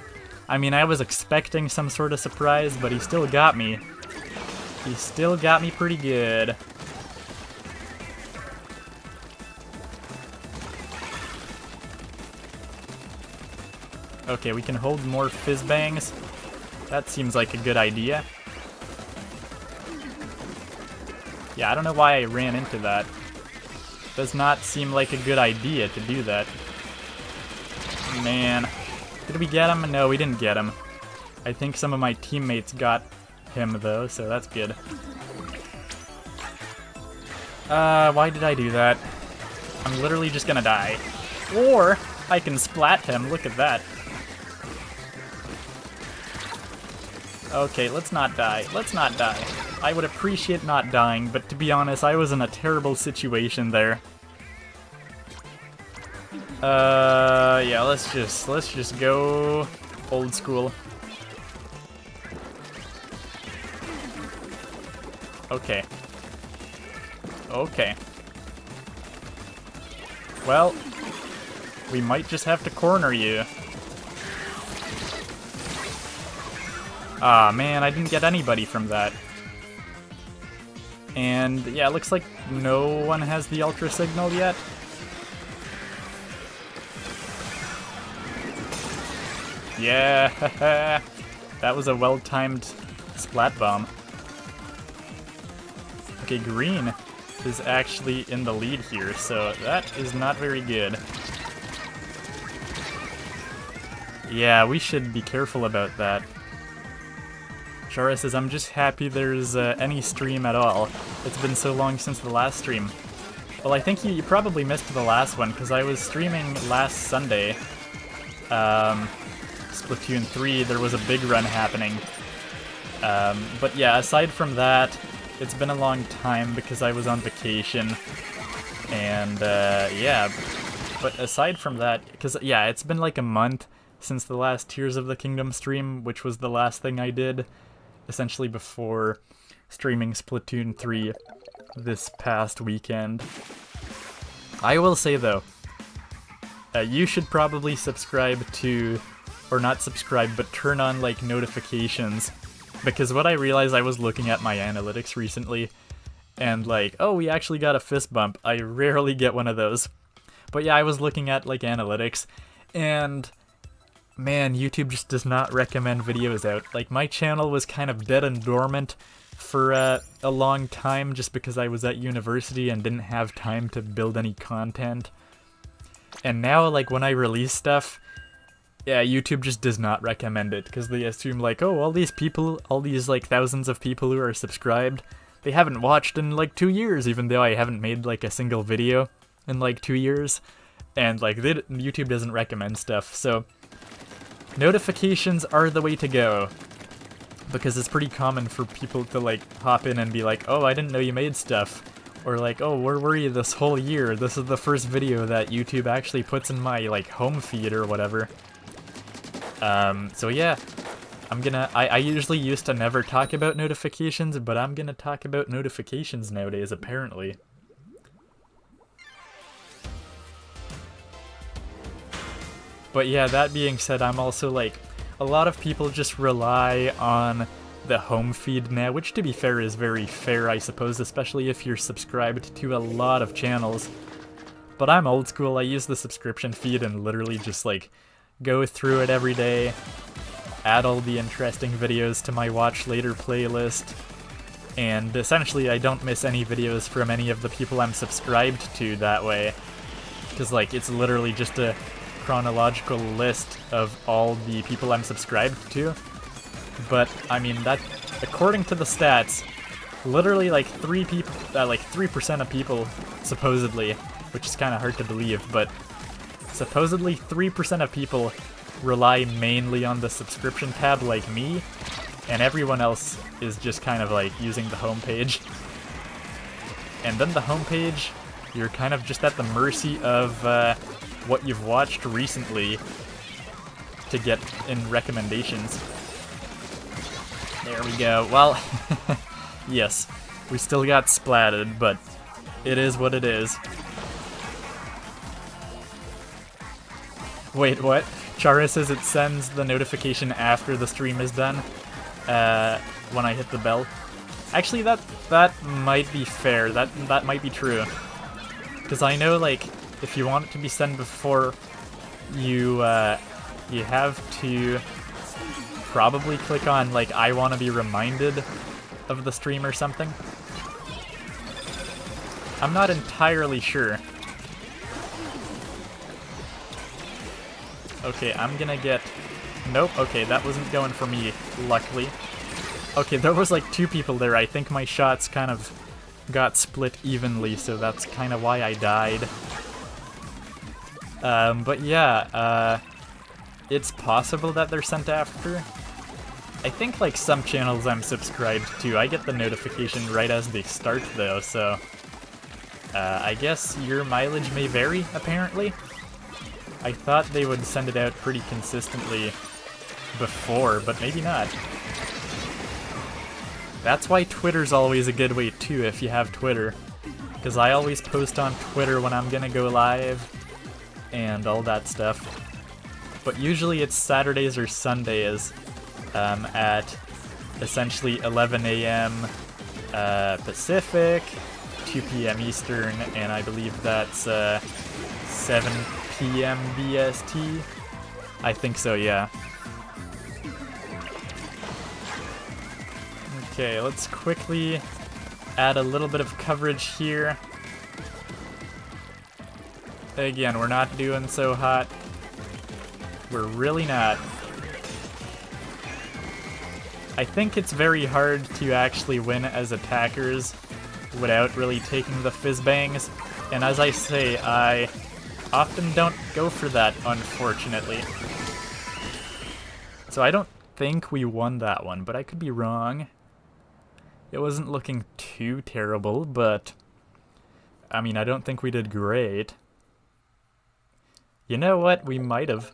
I mean, I was expecting some sort of surprise, but he still got me. He still got me pretty good. Okay, we can hold more fizz bangs. That seems like a good idea. Yeah, I don't know why I ran into that. Does not seem like a good idea to do that. Man. Did we get him? No, we didn't get him. I think some of my teammates got him though, so that's good. Why did I do that? I'm literally just gonna die. Or I can splat him, look at that. Okay, let's not die. Let's not die. I would appreciate not dying, but to be honest, I was in a terrible situation there. Yeah, let's just go old school. Okay. Okay. Well, we might just have to corner you. Ah, man, I didn't get anybody from that. And yeah, it looks like no one has the Ultra Signal yet. Yeah, that was a well-timed splat bomb. Okay, green is actually in the lead here, so that is not very good. Yeah, we should be careful about that. Shara says, I'm just happy there's any stream at all. It's been so long since the last stream. Well, I think you probably missed the last one, because I was streaming last Sunday. Splatoon 3, there was a big run happening. But yeah, aside from that, it's been a long time because I was on vacation. And yeah, but aside from that, because yeah, it's been like a month since the last Tears of the Kingdom stream, which was the last thing I did, essentially before streaming Splatoon 3 this past weekend. I will say though, you should probably subscribe to, or not subscribe, but turn on like notifications, because what I realized, I was looking at my analytics recently, and like, oh, we actually got a fist bump. I rarely get one of those. But yeah, I was looking at like analytics, and man, YouTube just does not recommend videos out. Like, my channel was kind of dead and dormant for a long time just because I was at university and didn't have time to build any content. And now, like, when I release stuff, yeah, YouTube just does not recommend it because they assume, like, oh, all these people, all these, like, thousands of people who are subscribed, they haven't watched in, like, 2 years, even though I haven't made, like, a single video in, like, 2 years. And, like, YouTube doesn't recommend stuff, so notifications are the way to go, because it's pretty common for people to like hop in and be like, oh, I didn't know you made stuff, or like, oh, where were you this whole year? This is the first video that YouTube actually puts in my like home feed or whatever. So yeah, I usually used to never talk about notifications, but I'm gonna talk about notifications nowadays, apparently. But yeah, that being said, I'm also like, a lot of people just rely on the home feed now, which to be fair is very fair, I suppose, especially if you're subscribed to a lot of channels. But I'm old school, I use the subscription feed and literally just like go through it every day, add all the interesting videos to my watch later playlist, and essentially I don't miss any videos from any of the people I'm subscribed to that way. Because like, it's literally just a chronological list of all the people I'm subscribed to. But I mean, that, according to the stats, literally like 3% of people, supposedly, which is kind of hard to believe, but supposedly 3% of people rely mainly on the subscription tab like me, and everyone else is just kind of like using the homepage. And then the homepage, you're kind of just at the mercy of what you've watched recently to get in recommendations. There we go. Well, yes, we still got splatted, but it is what it is. Wait, what? Chara says it sends the notification after the stream is done, when I hit the bell. Actually, that might be fair. That might be true. Because I know, like, if you want it to be sent before, you have to probably click on, like, I want to be reminded of the stream or something. I'm not entirely sure. Okay, I'm gonna get... Nope, okay, that wasn't going for me, luckily. Okay, there was like 2 people there. I think my shots kind of got split evenly, so that's kind of why I died. But yeah, it's possible that they're sent after. I think like some channels I'm subscribed to, I get the notification right as they start though, so I guess your mileage may vary, apparently. I thought they would send it out pretty consistently before, but maybe not. That's why Twitter's always a good way too, if you have Twitter. Because I always post on Twitter when I'm gonna go live, and all that stuff. But usually it's Saturdays or Sundays, at essentially 11 a.m. Pacific, 2 p.m. Eastern, and I believe that's 7 p.m. BST. I think so, yeah. Okay, let's quickly add a little bit of coverage here. Again, we're not doing so hot. We're really not. I think it's very hard to actually win as attackers without really taking the fizz bangs, and as I say, I often don't go for that, unfortunately. So I don't think we won that one, but I could be wrong. It wasn't looking too terrible, but I mean, I don't think we did great. You know what? We might have.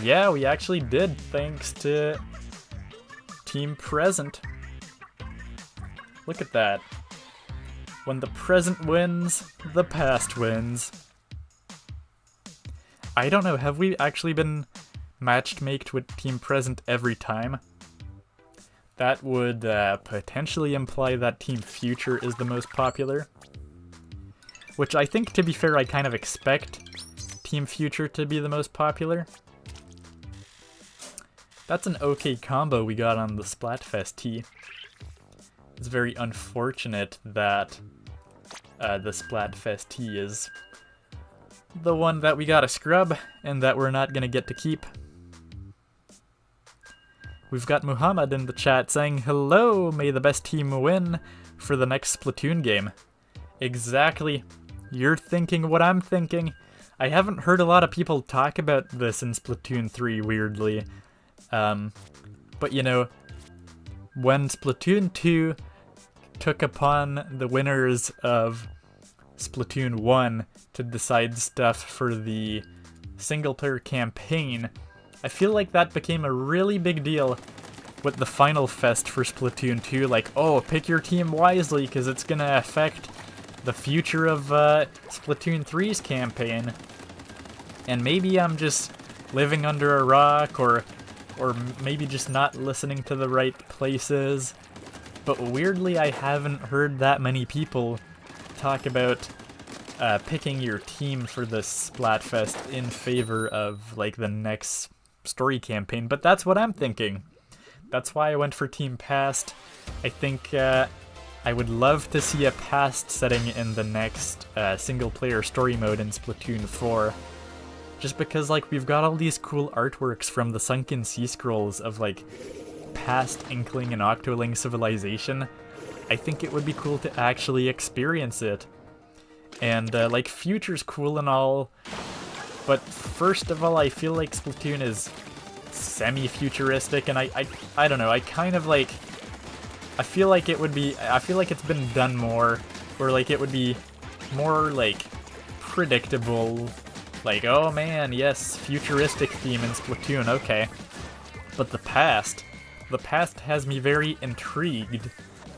Yeah, we actually did, thanks to Team Present. Look at that. When the present wins, the past wins. I don't know, have we actually been matched-maked with Team Present every time? That would potentially imply that Team Future is the most popular. Which I think, to be fair, I kind of expect Team Future to be the most popular. That's an okay combo we got on the Splatfest tee. It's very unfortunate that the Splatfest tee is the one that we gotta scrub, and that we're not gonna get to keep. We've got Muhammad in the chat saying, "Hello, may the best team win for the next Splatoon game." Exactly. You're thinking what I'm thinking. I haven't heard a lot of people talk about this in Splatoon 3, weirdly. But you know, when Splatoon 2 took upon the winners of Splatoon 1 to decide stuff for the single-player campaign, I feel like that became a really big deal with the Final Fest for Splatoon 2, like, oh, pick your team wisely because it's gonna affect the future of Splatoon 3's campaign. And maybe I'm just living under a rock, or maybe just not listening to the right places. But weirdly, I haven't heard that many people talk about picking your team for this Splatfest in favor of like the next story campaign. But that's what I'm thinking. That's why I went for Team Past. I think I would love to see a past setting in the next single-player story mode in Splatoon 4. Just because, like, we've got all these cool artworks from the Sunken Sea Scrolls of, like, past Inkling and Octoling civilization. I think it would be cool to actually experience it. And, like, future's cool and all, but first of all, I feel like Splatoon is semi-futuristic, and I don't know, I kind of, like, I feel like it's been done more, or, like, it would be more, like, predictable. Like, oh man, yes, futuristic theme in Splatoon, okay. But the past has me very intrigued,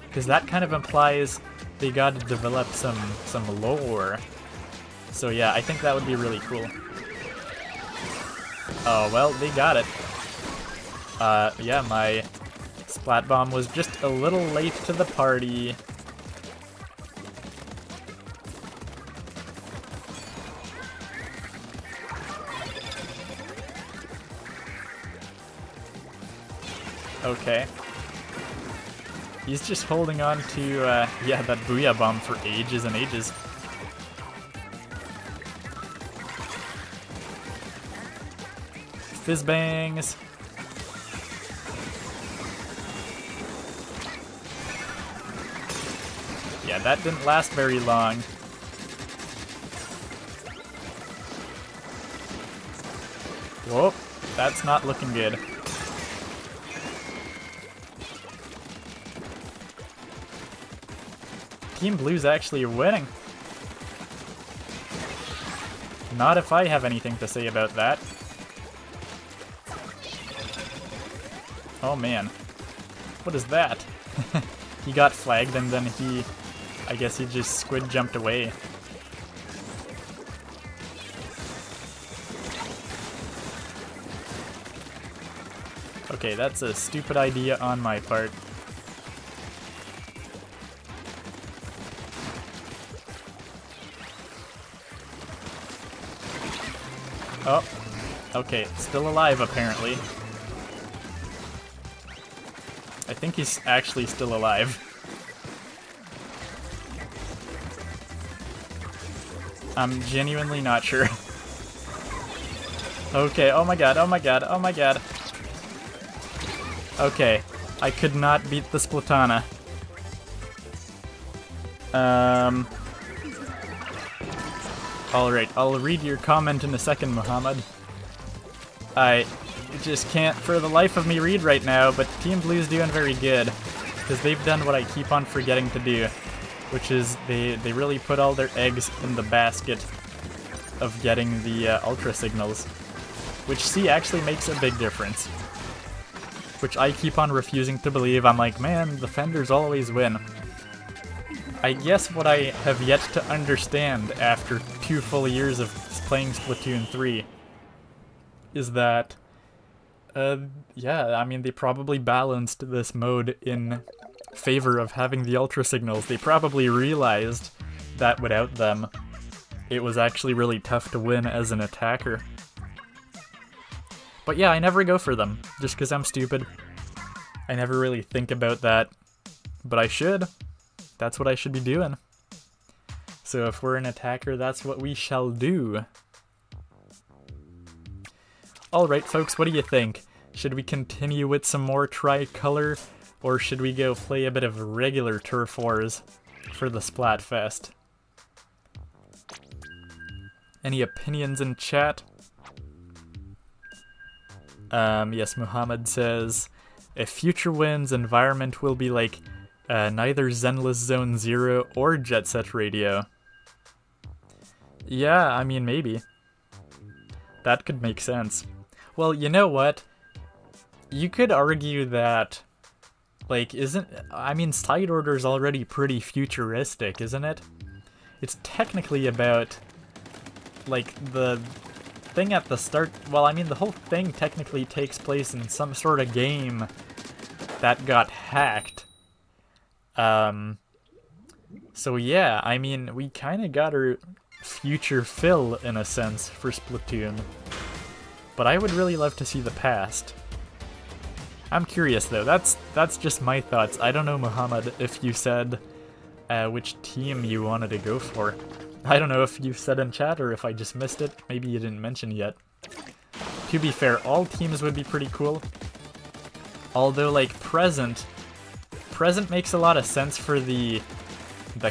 because that kind of implies they gotta develop some lore. So yeah, I think that would be really cool. Oh, well, they got it. Yeah, my Splat Bomb was just a little late to the party. Okay. He's just holding on to, yeah, that Booyah Bomb for ages and ages. Fizz bangs. Yeah, that didn't last very long. Whoa, that's not looking good. Team Blue's actually winning. Not if I have anything to say about that. Oh man. What is that? He got flagged and then I guess he just squid jumped away. Okay, that's a stupid idea on my part. Oh, okay, still alive apparently. I think he's actually still alive. I'm genuinely not sure. Okay, oh my god, oh my god, oh my god. Okay, I could not beat the Splatana. Alright, I'll read your comment in a second, Muhammad. I just can't for the life of me read right now, but Team Blue's doing very good. Because they've done what I keep on forgetting to do. Which is, they really put all their eggs in the basket of getting the Ultra Signals. Which, see, actually makes a big difference. Which I keep on refusing to believe. I'm like, man, the Fenders always win. I guess what I have yet to understand after 2 full years of playing Splatoon 3 is that, yeah, I mean, they probably balanced this mode in favor of having the Ultra Signals. They probably realized that without them, it was actually really tough to win as an attacker. But yeah, I never go for them, just because I'm stupid. I never really think about that, but I should. That's what I should be doing. So if we're an attacker, that's what we shall do. Alright folks, what do you think? Should we continue with some more Tricolor, or should we go play a bit of regular Turf Wars for the Splatfest? Any opinions in chat? Yes, Muhammad says, if future wins, environment will be like neither Zenless Zone Zero or Jet Set Radio. Yeah, I mean, maybe. That could make sense. Well, you know what? You could argue that, like, I mean, Side Order's already pretty futuristic, isn't it? It's technically about, like, the thing at the start, well, I mean, the whole thing technically takes place in some sort of game that got hacked. So yeah, I mean, we kind of got our future fill, in a sense, for Splatoon. But I would really love to see the past. I'm curious, though. That's just my thoughts. I don't know, Muhammad, if you said which team you wanted to go for. I don't know if you said in chat or if I just missed it. Maybe you didn't mention yet. To be fair, all teams would be pretty cool. Although, like, Present makes a lot of sense for the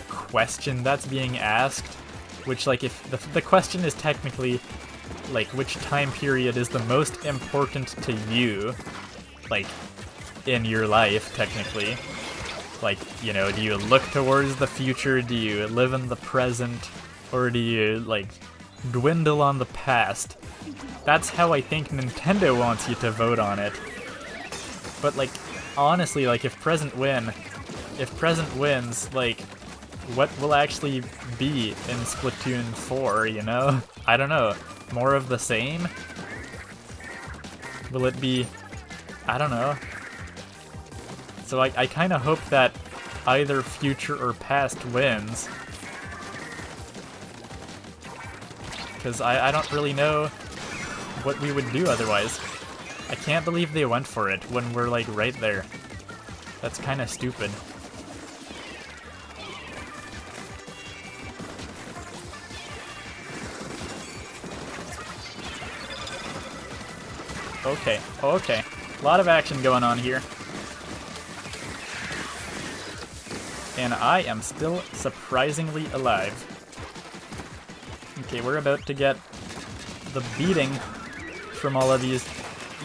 question that's being asked. Which, like, if the question is technically, like, which time period is the most important to you, like, in your life, technically. Like, you know, do you look towards the future, do you live in the present, or do you, like, dwindle on the past? That's how I think Nintendo wants you to vote on it. But, like, honestly, like, if Present wins, like, what will actually be in Splatoon 4, you know? I don't know. More of the same? Will it be... I don't know. So I kind of hope that either future or past wins. Because I don't really know what we would do otherwise. I can't believe they went for it when we're, like, right there. That's kind of stupid. Okay, okay. A lot of action going on here. And I am still surprisingly alive. Okay, we're about to get the beating from all of these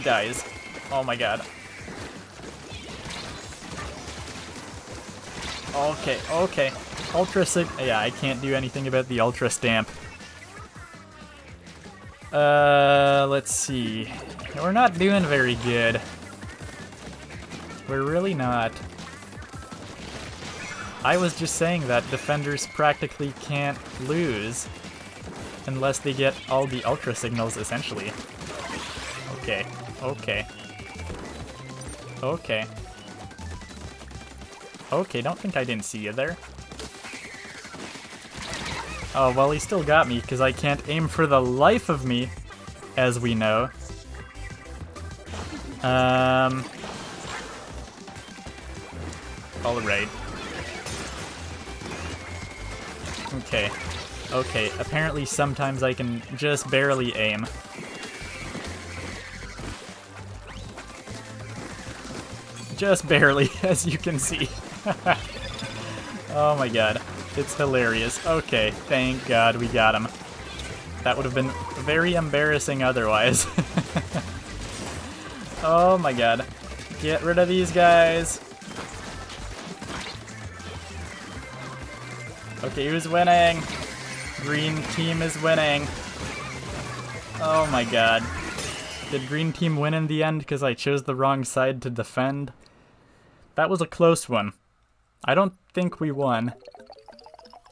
guys. Oh my god. Okay, okay. Ultra Sig... Yeah, I can't do anything about the Ultra Stamp. Let's see. We're not doing very good. We're really not. I was just saying that defenders practically can't lose unless they get all the Ultra Signals, essentially. Okay, okay. Okay. Okay, don't think I didn't see you there. Oh, well, he still got me, because I can't aim for the life of me, as we know. Alright. Okay. Okay, apparently sometimes I can just barely aim. Just barely, as you can see. Oh my god. It's hilarious. Okay, thank god we got him. That would have been very embarrassing otherwise. Oh my god. Get rid of these guys. Okay, who's winning? Green team is winning. Oh my god. Did green team win in the end because I chose the wrong side to defend? That was a close one. I don't think we won.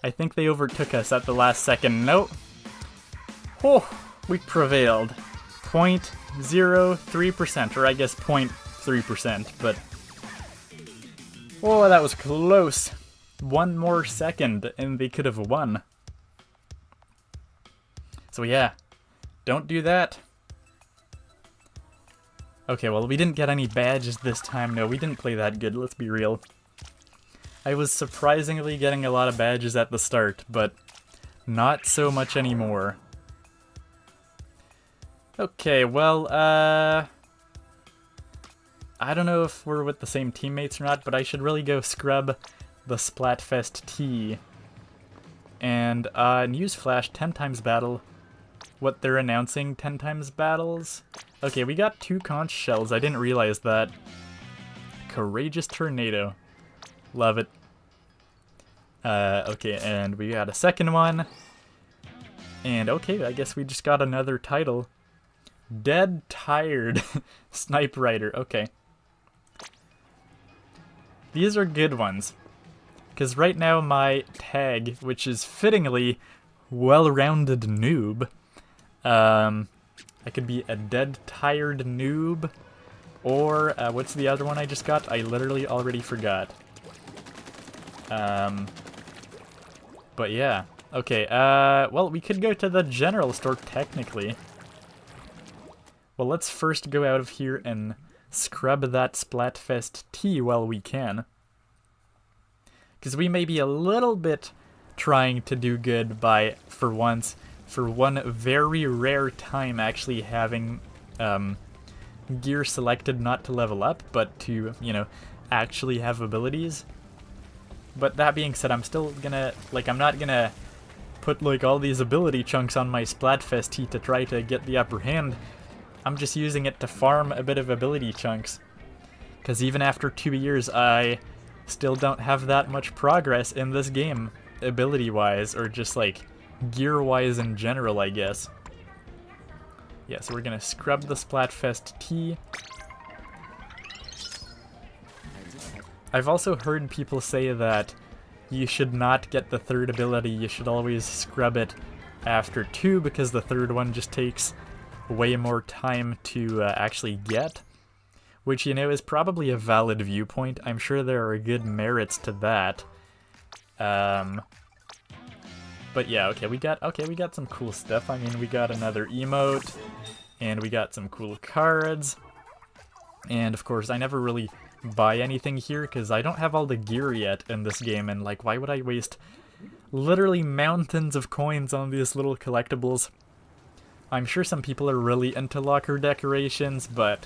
I think they overtook us at the last second. Nope. Oh, we prevailed. 0.03%, or I guess 0.3%, but... Oh, that was close. One more second, and they could have won. So yeah, don't do that. Okay, well, we didn't get any badges this time. No, we didn't play that good, let's be real. I was surprisingly getting a lot of badges at the start, but not so much anymore. Okay, well, I don't know if we're with the same teammates or not, but I should really go scrub the Splatfest tea. And, newsflash, 10 times battle. What they're announcing, 10 times battles? Okay, we got 2 conch shells, I didn't realize that. Courageous Tornado. Love it. Okay, and we got a second one. And okay, I guess we just got another title. Dead Tired Snipe Rider, okay. These are good ones. Because right now my tag, which is fittingly well-rounded noob, I could be a dead, tired noob. Or, what's the other one I just got? I literally already forgot. But yeah. Okay, well, we could go to the general store, technically. Well, let's first go out of here and scrub that Splatfest tea while we can. Because we may be a little bit trying to do good by, for once, for one very rare time, actually having gear selected not to level up, but to, you know, actually have abilities. But that being said, I'm still gonna, like, I'm not gonna put, like, all these ability chunks on my Splatfest tea to try to get the upper hand. I'm just using it to farm a bit of ability chunks. Because even after 2 years, I still don't have that much progress in this game, ability-wise, or just, like, gear-wise in general, I guess. Yeah, so we're gonna scrub the Splatfest tea. I've also heard people say that you should not get the third ability, you should always scrub it after 2, because the third one just takes way more time to actually get. Which, you know, is probably a valid viewpoint. I'm sure there are good merits to that. But yeah, okay, we got some cool stuff. I mean, we got another emote, and we got some cool cards. And of course, I never really buy anything here because I don't have all the gear yet in this game, and like, why would I waste literally mountains of coins on these little collectibles? I'm sure some people are really into locker decorations, but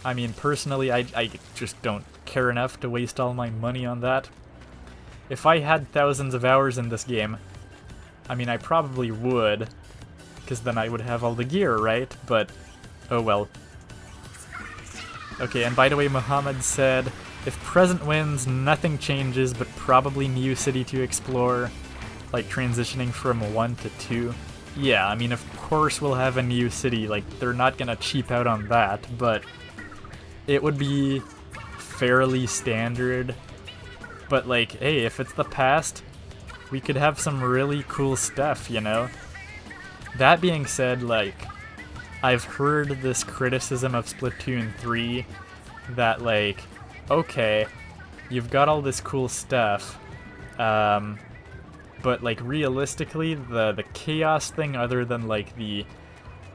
I mean, personally, I just don't care enough to waste all my money on that. If I had thousands of hours in this game, I mean, I probably would, because then I would have all the gear, right? But, oh well. Okay, and by the way, Muhammad said, if present wins, nothing changes, but probably new city to explore, like transitioning from 1 to 2. Yeah, I mean, of course we'll have a new city, like, they're not gonna cheap out on that, but it would be fairly standard. But, like, hey, if it's the past, we could have some really cool stuff, you know? That being said, like, I've heard this criticism of Splatoon 3 that, like, okay, you've got all this cool stuff, but, like, realistically, the chaos thing, other than, like, the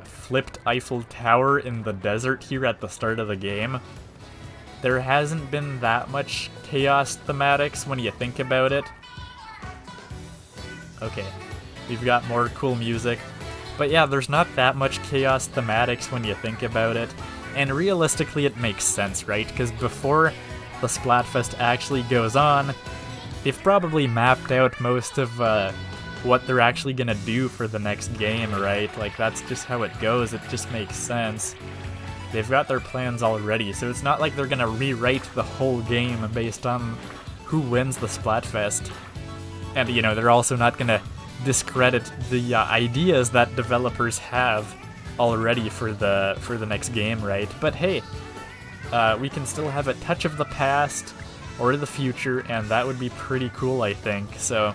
flipped Eiffel Tower in the desert here at the start of the game, there hasn't been that much chaos thematics when you think about it. Okay, we've got more cool music. But yeah, there's not that much chaos thematics when you think about it. And realistically, it makes sense, right? Because before the Splatfest actually goes on, they've probably mapped out most of what they're actually gonna do for the next game, right? Like, that's just how it goes, it just makes sense. They've got their plans already, so it's not like they're gonna rewrite the whole game based on who wins the Splatfest. And, you know, they're also not gonna discredit the ideas that developers have already for the next game, right? But hey, we can still have a touch of the past or the future, and that would be pretty cool, I think. So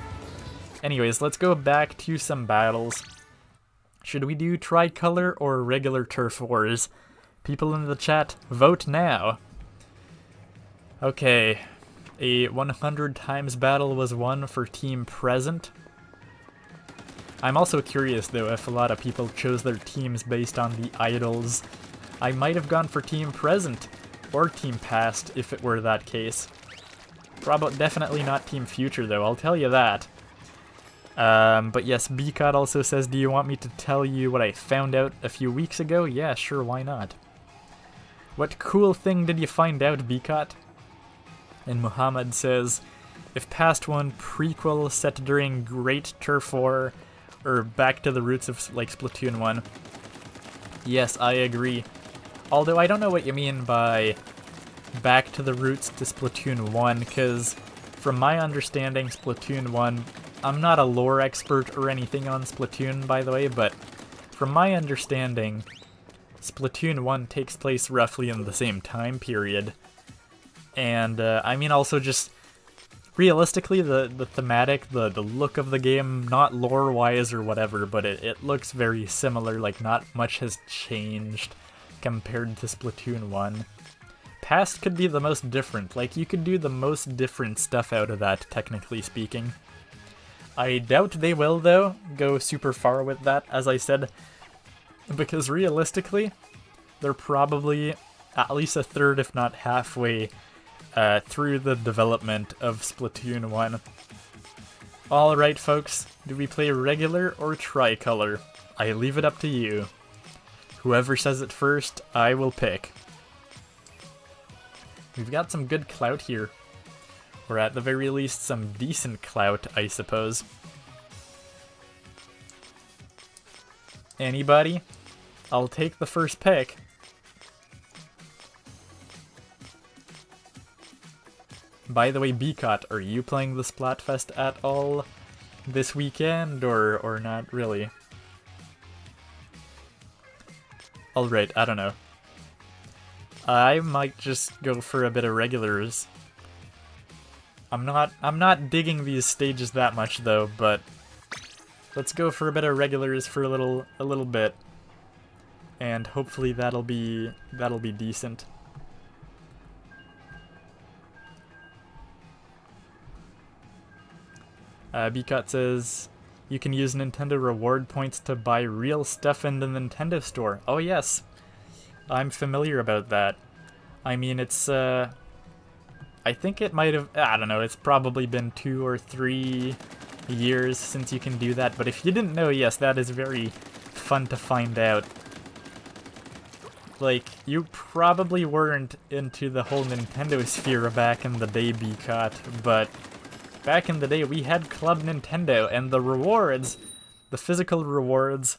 anyways, let's go back to some battles. Should we do Tricolor or regular Turf Wars? People in the chat, vote now. Okay, a 100 times battle was won for Team Present. I'm also curious, though, if a lot of people chose their teams based on the idols. I might have gone for Team Present or Team Past if it were that case. Definitely not Team Future, though, I'll tell you that. But yes, Bcot also says, do you want me to tell you what I found out a few weeks ago? Yeah, sure, why not? What cool thing did you find out, Bcot? And Muhammad says, if past one, prequel set during Great Turf War, or back to the roots of, like, Splatoon 1. Yes, I agree. Although I don't know what you mean by back to the roots to Splatoon 1, because from my understanding, Splatoon 1, I'm not a lore expert or anything on Splatoon, by the way, but from my understanding, Splatoon 1 takes place roughly in the same time period. And, I mean, also just realistically, the thematic, the look of the game, not lore-wise or whatever, but it looks very similar, like not much has changed compared to Splatoon 1. Past could be the most different, like you could do the most different stuff out of that, technically speaking. I doubt they will, though, go super far with that, as I said, because realistically, they're probably at least a third, if not halfway, through the development of Splatoon 1. Alright folks, do we play regular or Tricolor? I leave it up to you. Whoever says it first, I will pick. We've got some good clout here. Or at the very least, some decent clout, I suppose. Anybody? I'll take the first pick. By the way, Bcot, are you playing the Splatfest at all this weekend, or not really? Alright, I don't know. I might just go for a bit of regulars. I'm not digging these stages that much though, but let's go for a bit of regulars for a little bit. And hopefully that'll be decent. Bcot says, you can use Nintendo reward points to buy real stuff in the Nintendo store. Oh yes, I'm familiar about that. I mean, it's, I think it might have, I don't know, it's probably been 2 or 3 years since you can do that, but if you didn't know, yes, that is very fun to find out. Like, you probably weren't into the whole Nintendo sphere back in the day, Bcot, but back in the day, we had Club Nintendo, and the rewards, the physical rewards,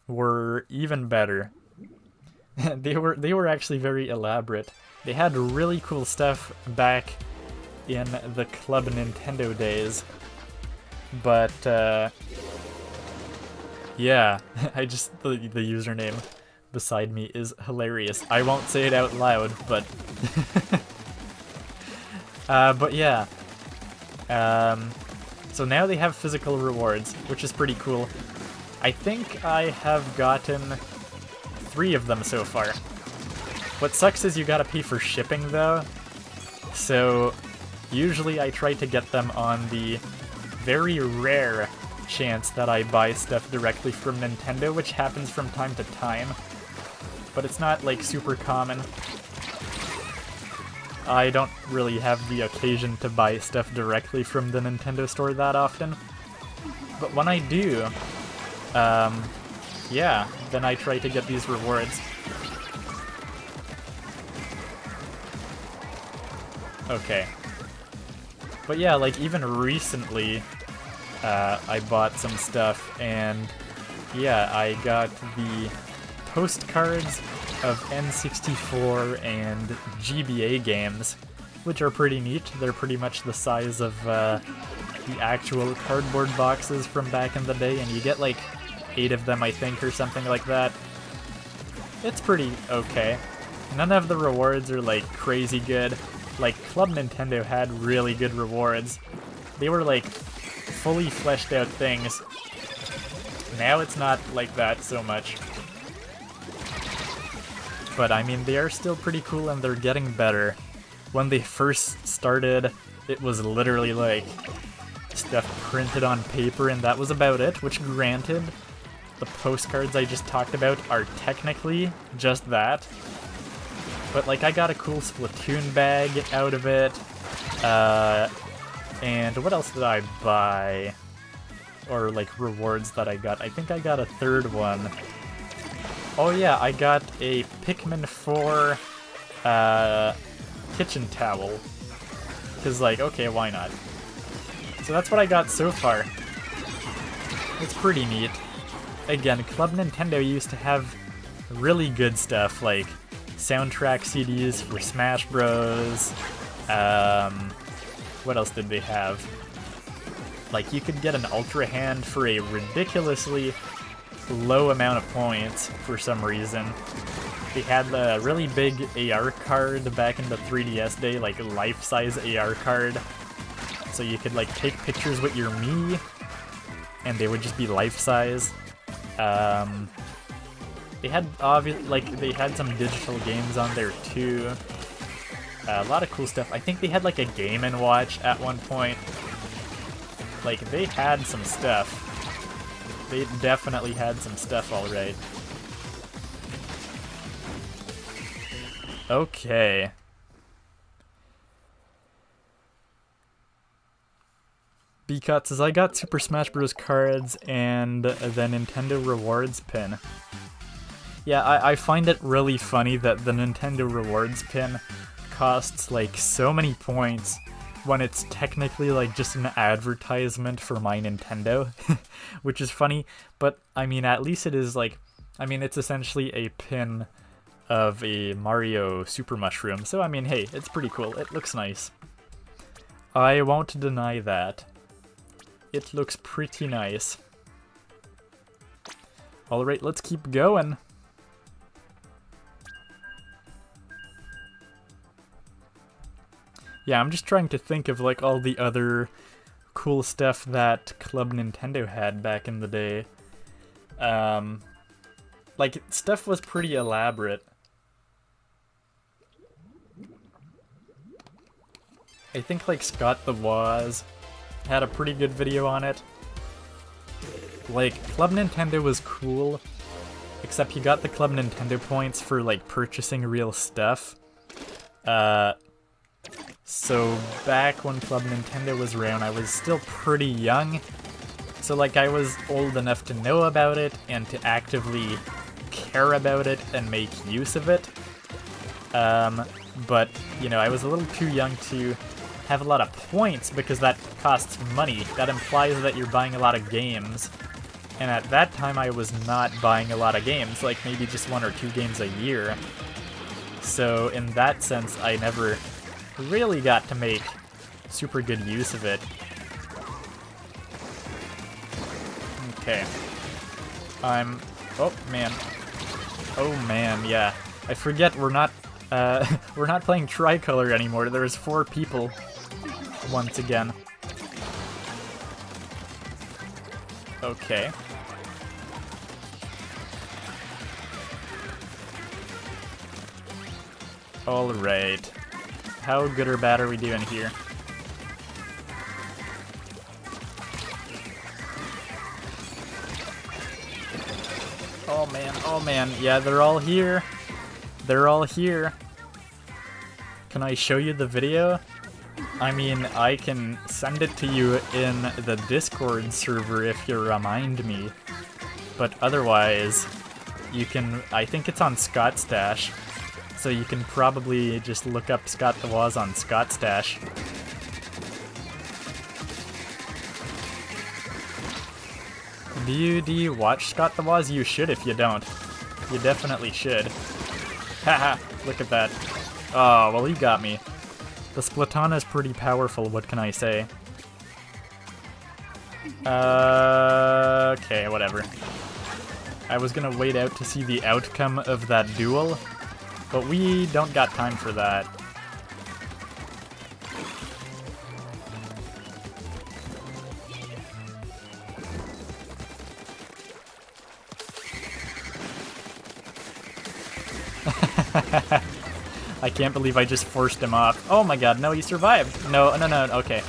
were even better. They were actually very elaborate. They had really cool stuff back in the Club Nintendo days. But, yeah, the username beside me is hilarious. I won't say it out loud, but... but yeah. So now they have physical rewards, which is pretty cool. I think I have gotten 3 of them so far. What sucks is you gotta pay for shipping though, so usually I try to get them on the very rare chance that I buy stuff directly from Nintendo, which happens from time to time, but it's not like super common. I don't really have the occasion to buy stuff directly from the Nintendo store that often, but when I do, yeah, then I try to get these rewards. Okay. But yeah, like even recently, I bought some stuff, and yeah, I got the postcards of N64 and GBA games, which are pretty neat. They're pretty much the size of the actual cardboard boxes from back in the day, and you get like 8 of them, I think, or something like that. It's pretty okay. None of the rewards are like crazy good. Like, Club Nintendo had really good rewards. They were like fully fleshed out things. Now it's not like that so much. But I mean, they are still pretty cool and they're getting better. When they first started, it was literally like stuff printed on paper and that was about it, which granted, the postcards I just talked about are technically just that. But like, I got a cool Splatoon bag out of it, and what else did I buy? Or like rewards that I got. I think I got a 3rd one. Oh yeah, I got a Pikmin 4 kitchen towel. Cause like, okay, why not? So that's what I got so far. It's pretty neat. Again, Club Nintendo used to have really good stuff, like soundtrack CDs for Smash Bros. What else did they have? Like, you could get an Ultra Hand for a ridiculously low amount of points for some reason. They had a really big AR card back in the 3DS day, like life-size AR card. So you could like take pictures with your Mii, and they would just be life-size. They had they had some digital games on there too. A lot of cool stuff. I think they had like a Game & Watch at one point. Like, they had some stuff. They definitely had some stuff, alright. Okay. Bcut says, I got Super Smash Bros. Cards and the Nintendo Rewards pin. Yeah, I find it really funny that the Nintendo Rewards pin costs like so many points when it's technically like just an advertisement for My Nintendo, which is funny, but I mean, at least it is like, I mean, it's essentially a pin of a Mario Super Mushroom, so I mean, hey, it's pretty cool. It looks nice. I won't deny that. It looks pretty nice. Alright, let's keep going. Yeah, I'm just trying to think of like all the other cool stuff that Club Nintendo had back in the day. Like, stuff was pretty elaborate. I think like Scott the Woz had a pretty good video on it. Like, Club Nintendo was cool, except you got the Club Nintendo points for like purchasing real stuff. So back when Club Nintendo was around, I was still pretty young. So like, I was old enough to know about it and to actively care about it and make use of it. But, you know, I was a little too young to have a lot of points because that costs money. That implies that you're buying a lot of games. And at that time, I was not buying a lot of games, like maybe just 1 or 2 games a year. So in that sense, I never really got to make super good use of it. Okay. Oh man. Oh man, yeah. I forget we're not playing Tricolor anymore. There's 4 people once again. Okay. Alright. How good or bad are we doing here? Oh man, yeah, they're all here. They're all here. Can I show you the video? I mean, I can send it to you in the Discord server if you remind me. But otherwise, you can, I think it's on Scotstash. So you can probably just look up Scott the Woz on Scotstash. Do you watch Scott the Woz? You should if you don't. You definitely should. Haha, look at that. Oh, well, he got me. The Splatoon is pretty powerful, what can I say? Okay, whatever. I was gonna wait out to see the outcome of that duel, but we don't got time for that. I can't believe I just forced him off. Oh my god, no, he survived. No, okay.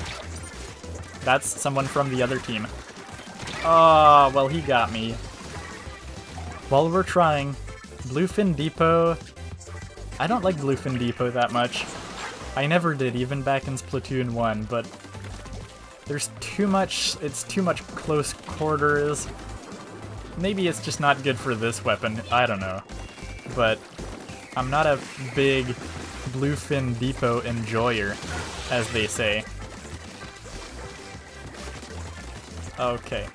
That's someone from the other team. Oh, well, he got me. While we're trying, Bluefin Depot... I don't like Bluefin Depot that much. I never did, even back in Splatoon 1, but... There's too much... It's too much close quarters. Maybe it's just not good for this weapon, I don't know. But... I'm not a big Bluefin Depot enjoyer, as they say. Okay.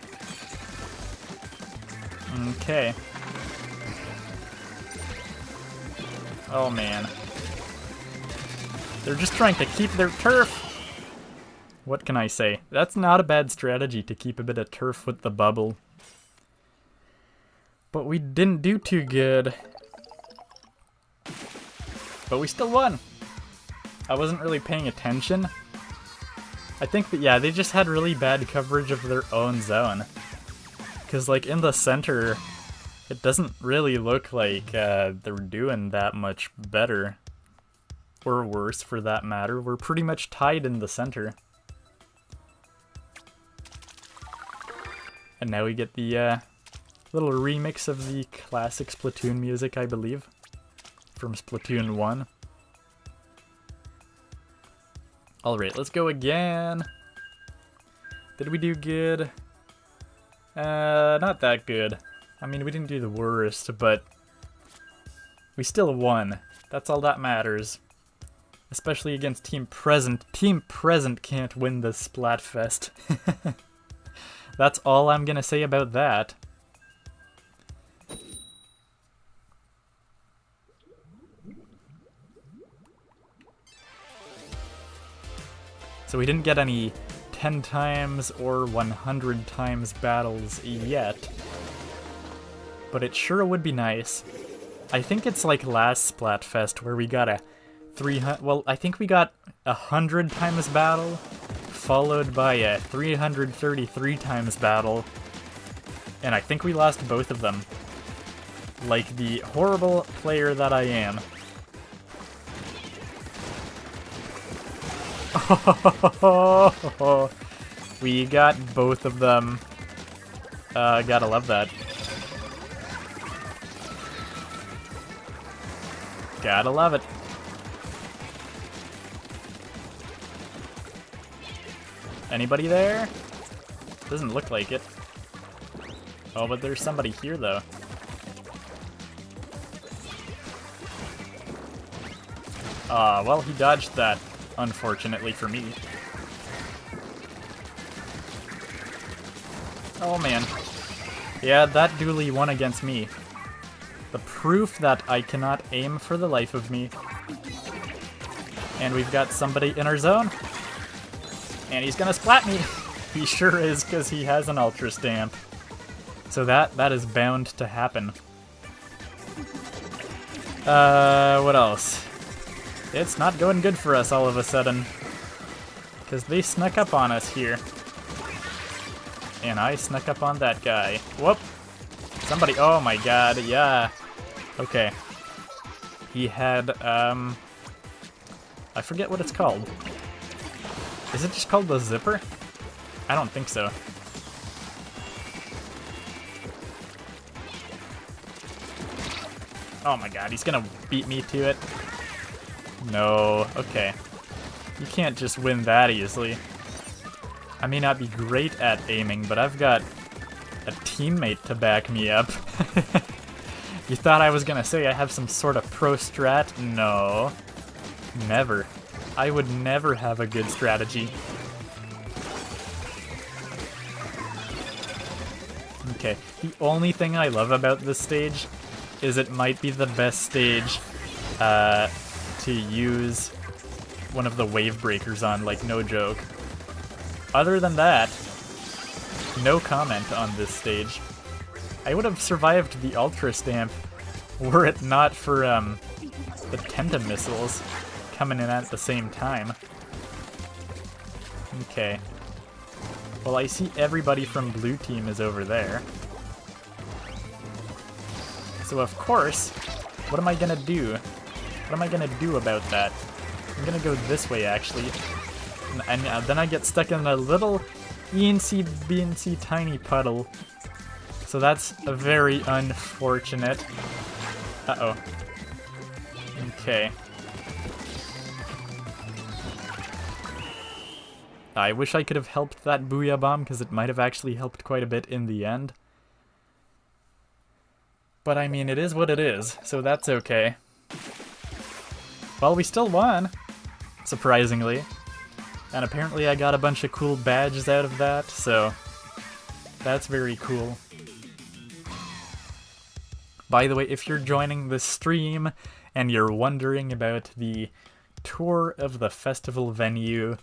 Okay. Oh man. They're just trying to keep their turf! What can I say? That's not a bad strategy to keep a bit of turf with the bubble. But we didn't do too good. But we still won! I wasn't really paying attention. I think that, yeah, they just had really bad coverage of their own zone. Because, like, in the center, it doesn't really look like they're doing that much better. Or worse, for that matter. We're pretty much tied in the center. And now we get the little remix of the classic Splatoon music, I believe. From Splatoon 1. Alright, let's go again. Did we do good? Not that good. I mean, we didn't do the worst, but we still won. That's all that matters. Especially against Team Present. Team Present can't win the Splatfest. That's all I'm gonna say about that. So we didn't get any 10 times or 100 times battles yet. But it sure would be nice. I think it's like last Splatfest where we got a 300... Well, I think we got 100 times battle, followed by a 333 times battle. And I think we lost both of them. Like the horrible player that I am. We got both of them. Gotta love that. Gotta love it. Anybody there? Doesn't look like it. Oh, but there's somebody here, though. Well, he dodged that. Unfortunately for me. Oh man. Yeah, that dually won against me. The proof that I cannot aim for the life of me. And we've got somebody in our zone. And he's gonna splat me. He sure is, because he has an Ultra Stamp. So that is bound to happen. What else? It's not going good for us all of a sudden. Because they snuck up on us here. And I snuck up on that guy. Whoop! Somebody, oh my god, yeah. Okay. He had, I forget what it's called. Is it just called the zipper? I don't think so. Oh my god, he's gonna beat me to it. No, okay. You can't just win that easily. I may not be great at aiming, but I've got a teammate to back me up. You thought I was gonna say I have some sort of pro strat? No. Never. I would never have a good strategy. Okay, the only thing I love about this stage is it might be the best stage to use one of the wave breakers on, like, no joke. Other than that, no comment on this stage. I would have survived the Ultra Stamp were it not for the Tenta missiles coming in at the same time. Okay. Well, I see everybody from blue team is over there. So of course, what am I gonna do? What am I gonna do about that? I'm gonna go this way, actually. And then I get stuck in a little eensy-beensy tiny puddle. So that's very unfortunate. Uh-oh. Okay. I wish I could have helped that Booyah Bomb, because it might have actually helped quite a bit in the end. But I mean, it is what it is, so that's okay. Well, we still won, surprisingly. And apparently I got a bunch of cool badges out of that, so that's very cool. By the way, if you're joining the stream and you're wondering about the tour of the festival venue,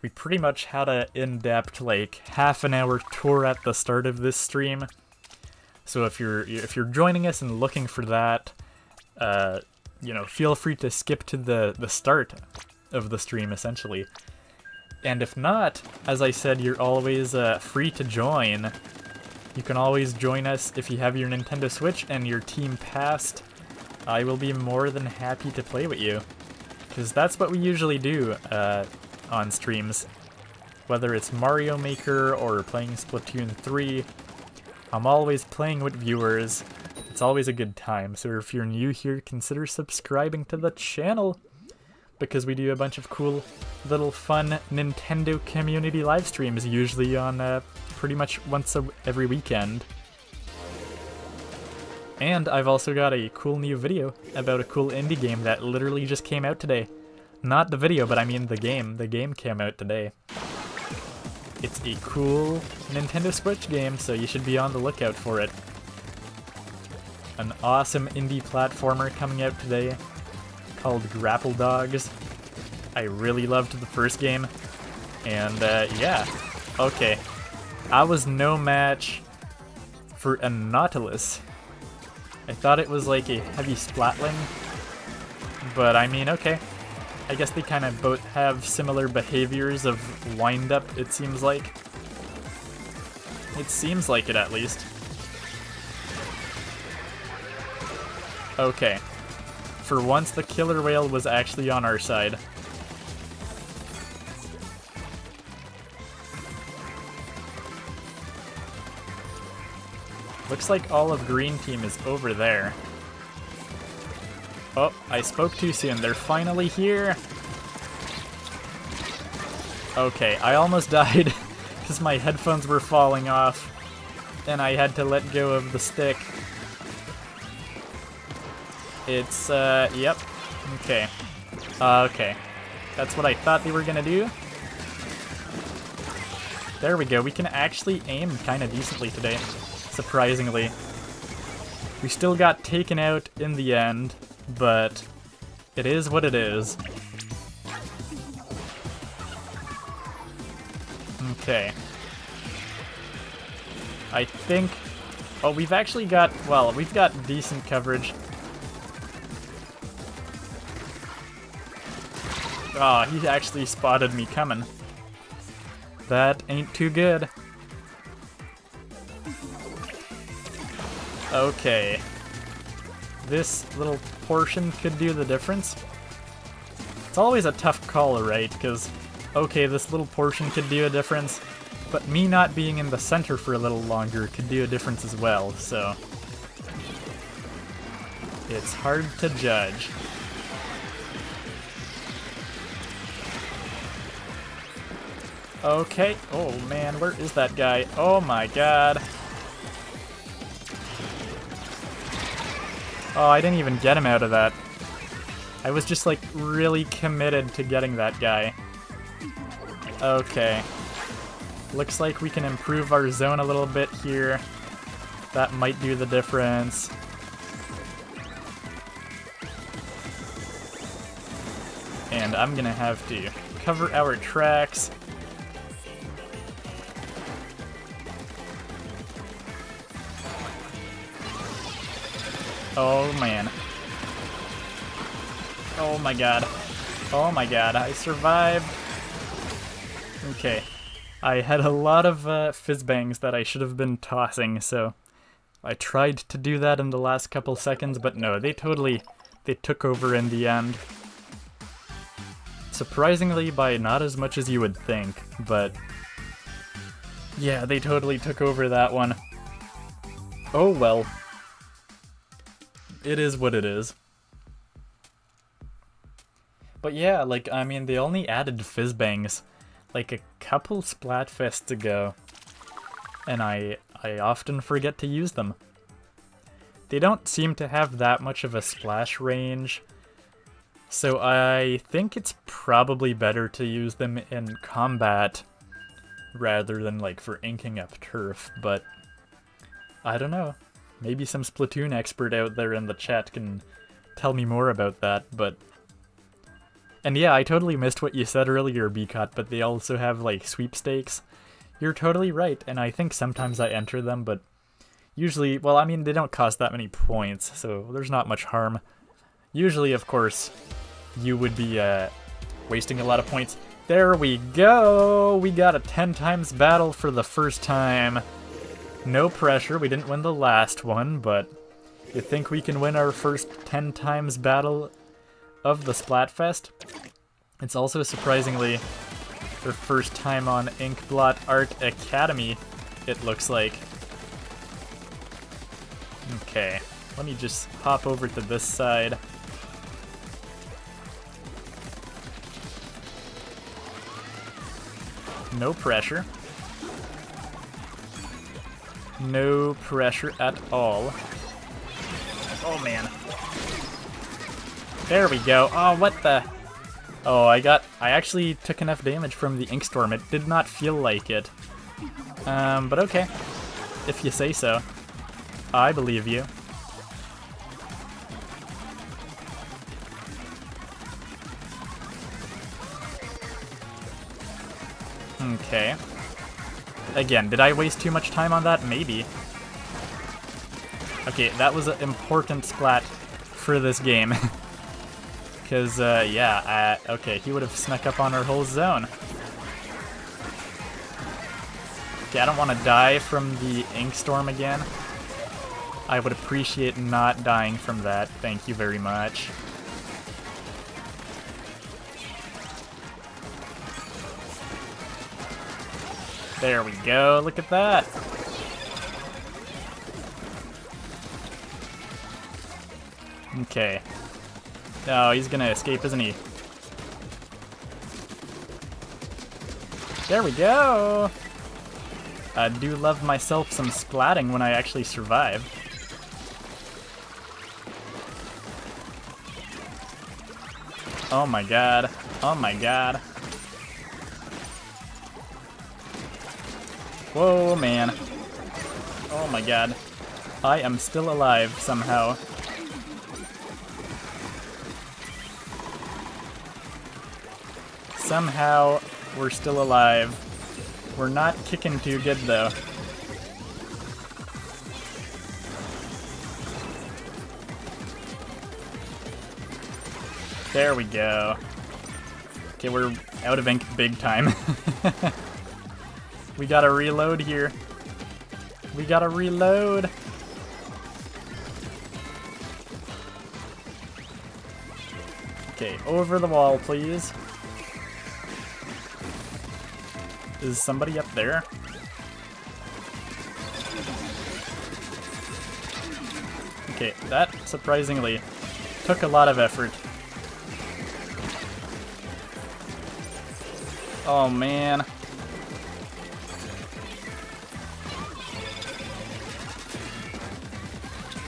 we pretty much had a in-depth, like, half-an-hour tour at the start of this stream. So if you're joining us and looking for that, you know, feel free to skip to the start of the stream, essentially. And if not, as I said, you're always free to join. You can always join us if you have your Nintendo Switch and your team passed. I will be more than happy to play with you. Because that's what we usually do on streams. Whether it's Mario Maker or playing Splatoon 3, I'm always playing with viewers. It's always a good time, so if you're new here, consider subscribing to the channel, because we do a bunch of cool little fun Nintendo community live streams, usually on pretty much once every weekend. And I've also got a cool new video about a cool indie game that literally just came out today. Not the video, but I mean the game. The game came out today. It's a cool Nintendo Switch game, so you should be on the lookout for it. An awesome indie platformer coming out today called Grapple Dogs. I really loved the first game, and yeah, okay. I was no match for a Nautilus. I thought it was like a heavy splatling, but I mean, okay. I guess they kind of both have similar behaviors of wind-up, it seems like. It seems like it, at least. Okay. For once, the killer whale was actually on our side. Looks like all of green team is over there. Oh, I spoke too soon. They're finally here. Okay, I almost died because my headphones were falling off and I had to let go of the stick. It's, yep. Okay. Okay. That's what I thought they were gonna do. There we go. We can actually aim kind of decently today, surprisingly. We still got taken out in the end, but it is what it is. Okay. I think... Oh, we've actually got... Well, we've got decent coverage. Oh, he actually spotted me coming. That ain't too good. Okay. This little portion could do the difference. It's always a tough call, right? Because, okay, this little portion could do a difference, but me not being in the center for a little longer could do a difference as well, so... It's hard to judge. Okay. Oh man, where is that guy? Oh my god. Oh, I didn't even get him out of that. I was just like really committed to getting that guy. Okay. Looks like we can improve our zone a little bit here. That might do the difference. And I'm gonna have to cover our tracks. Oh man. Oh my god. Oh my god, I survived. Okay. I had a lot of fizz bangs that I should have been tossing, so I tried to do that in the last couple seconds, but no, they took over in the end. Surprisingly by not as much as you would think, but yeah, they totally took over that one. Oh well. It is what it is. But yeah, like, I mean, they only added fizz bangs like a couple Splatfests ago, and I often forget to use them. They don't seem to have that much of a splash range, so I think it's probably better to use them in combat rather than like for inking up turf, but I don't know. Maybe some Splatoon expert out there in the chat can tell me more about that, but... And yeah, I totally missed what you said earlier, Bcot, but they also have, like, sweepstakes. You're totally right, and I think sometimes I enter them, but usually, well, I mean, they don't cost that many points, so there's not much harm. Usually, of course, you would be wasting a lot of points. There we go! We got a 10 times battle for the first time. No pressure, we didn't win the last one, but you think we can win our first 10 times battle of the Splatfest? It's also surprisingly our first time on Inkblot Art Academy, it looks like. Okay, let me just hop over to this side. No pressure. No pressure at all. Oh man. There we go. Oh, what the? Oh, I actually took enough damage from the ink storm. It did not feel like it. But okay. If you say so. I believe you. Okay. Again, did I waste too much time on that? Maybe. Okay, that was an important splat for this game. Because, yeah, okay, he would have snuck up on our whole zone. Okay, I don't want to die from the ink storm again. I would appreciate not dying from that. Thank you very much. There we go, look at that! Okay. Oh, he's gonna escape, isn't he? There we go! I do love myself some splatting when I actually survive. Oh my god. Oh my god. Whoa, man. Oh my god. I am still alive somehow. Somehow, we're still alive. We're not kicking too good, though. There we go. Okay, we're out of ink big time. We gotta reload here. We gotta reload. Okay, over the wall, please. Is somebody up there? Okay, that surprisingly took a lot of effort. Oh man.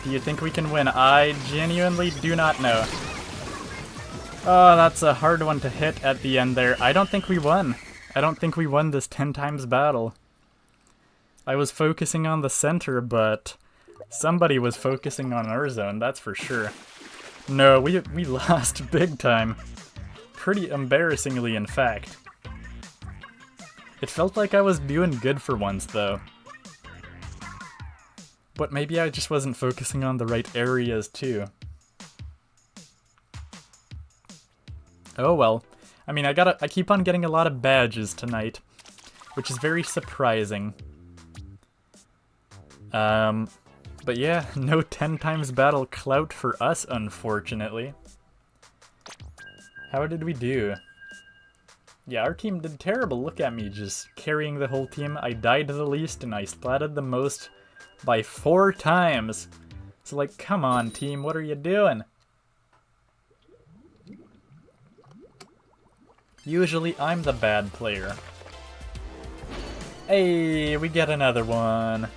Do you think we can win? I genuinely do not know. Oh, that's a hard one to hit at the end there. I don't think we won. I don't think we won this 10 times battle. I was focusing on the center, but somebody was focusing on our zone, that's for sure. No, we lost big time. Pretty embarrassingly, in fact. It felt like I was doing good for once, though. But maybe I just wasn't focusing on the right areas, too. Oh well. I mean, I keep on getting a lot of badges tonight, which is very surprising. But yeah, no 10 times battle clout for us, unfortunately. How did we do? Yeah, our team did terrible. Look at me, just carrying the whole team. I died the least, and I splatted the most by 4 times. So, like, come on, team, what are you doing? Usually, I'm the bad player. Hey, we get another one.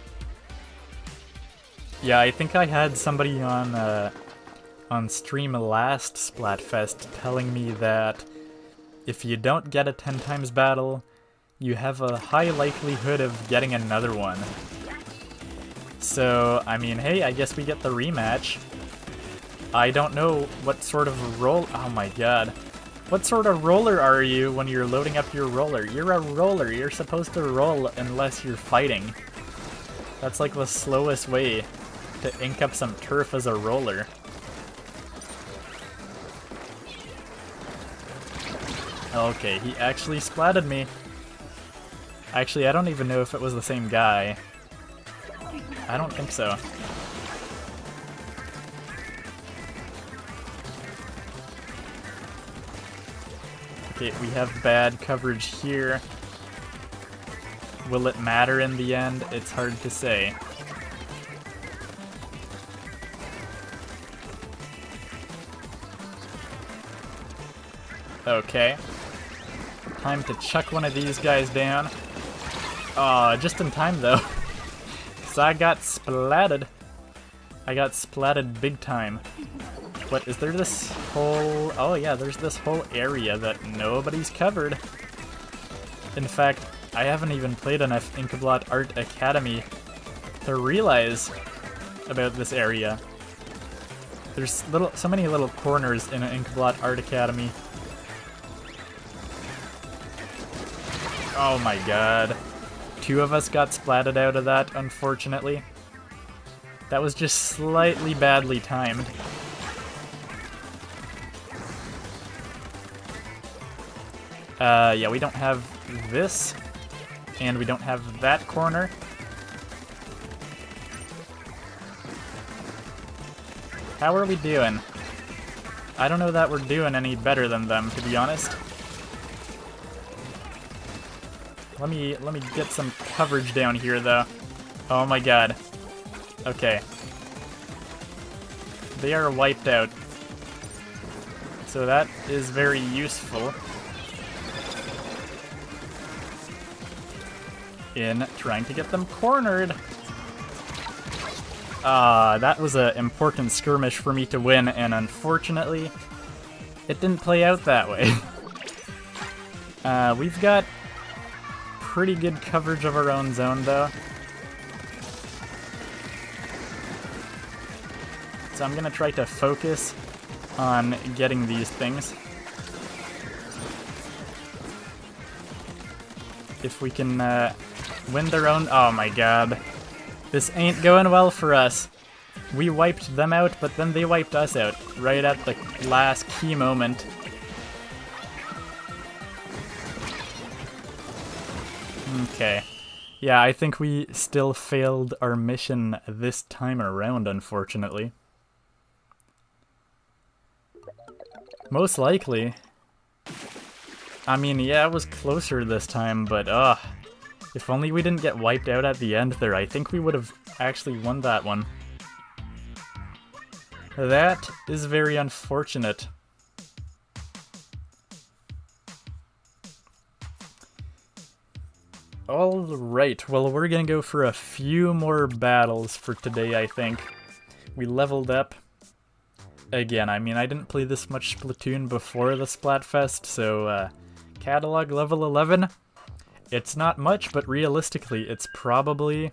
Yeah, I think I had somebody on stream last Splatfest telling me that if you don't get a 10 times battle, you have a high likelihood of getting another one. So, I mean, hey, I guess we get the rematch. I don't know what sort of roll. Oh my god. What sort of roller are you when you're loading up your roller? You're a roller. You're supposed to roll unless you're fighting. That's like the slowest way to ink up some turf as a roller. Okay, he actually splatted me. Actually, I don't even know if it was the same guy. I don't think so. Okay, we have bad coverage here. Will it matter in the end? It's hard to say. Okay. Time to chuck one of these guys down. Aw, just in time though. So I got splatted. I got splatted big time. What, is there this whole... Oh yeah, there's this whole area that nobody's covered. In fact, I haven't even played enough Inkblot Art Academy to realize about this area. There's so many little corners in Inkblot Art Academy. Oh my god. 2 of us got splatted out of that, unfortunately. That was just slightly badly timed. Yeah, we don't have this, and we don't have that corner. How are we doing? I don't know that we're doing any better than them, to be honest. Let me get some coverage down here, though. Oh my god. Okay. They are wiped out. So that is very useful in trying to get them cornered. That was an important skirmish for me to win, and unfortunately, it didn't play out that way. We've got pretty good coverage of our own zone, though. So I'm gonna try to focus on getting these things. If we can win their own... Oh my god. This ain't going well for us. We wiped them out, but then they wiped us out right at the last key moment. Okay. Yeah, I think we still failed our mission this time around, unfortunately. Most likely. I mean, yeah, it was closer this time, but if only we didn't get wiped out at the end there, I think we would have actually won that one. That is very unfortunate. Alright, well, we're gonna go for a few more battles for today, I think. We leveled up. Again, I mean, I didn't play this much Splatoon before the Splatfest, so catalog level 11. It's not much, but realistically, it's probably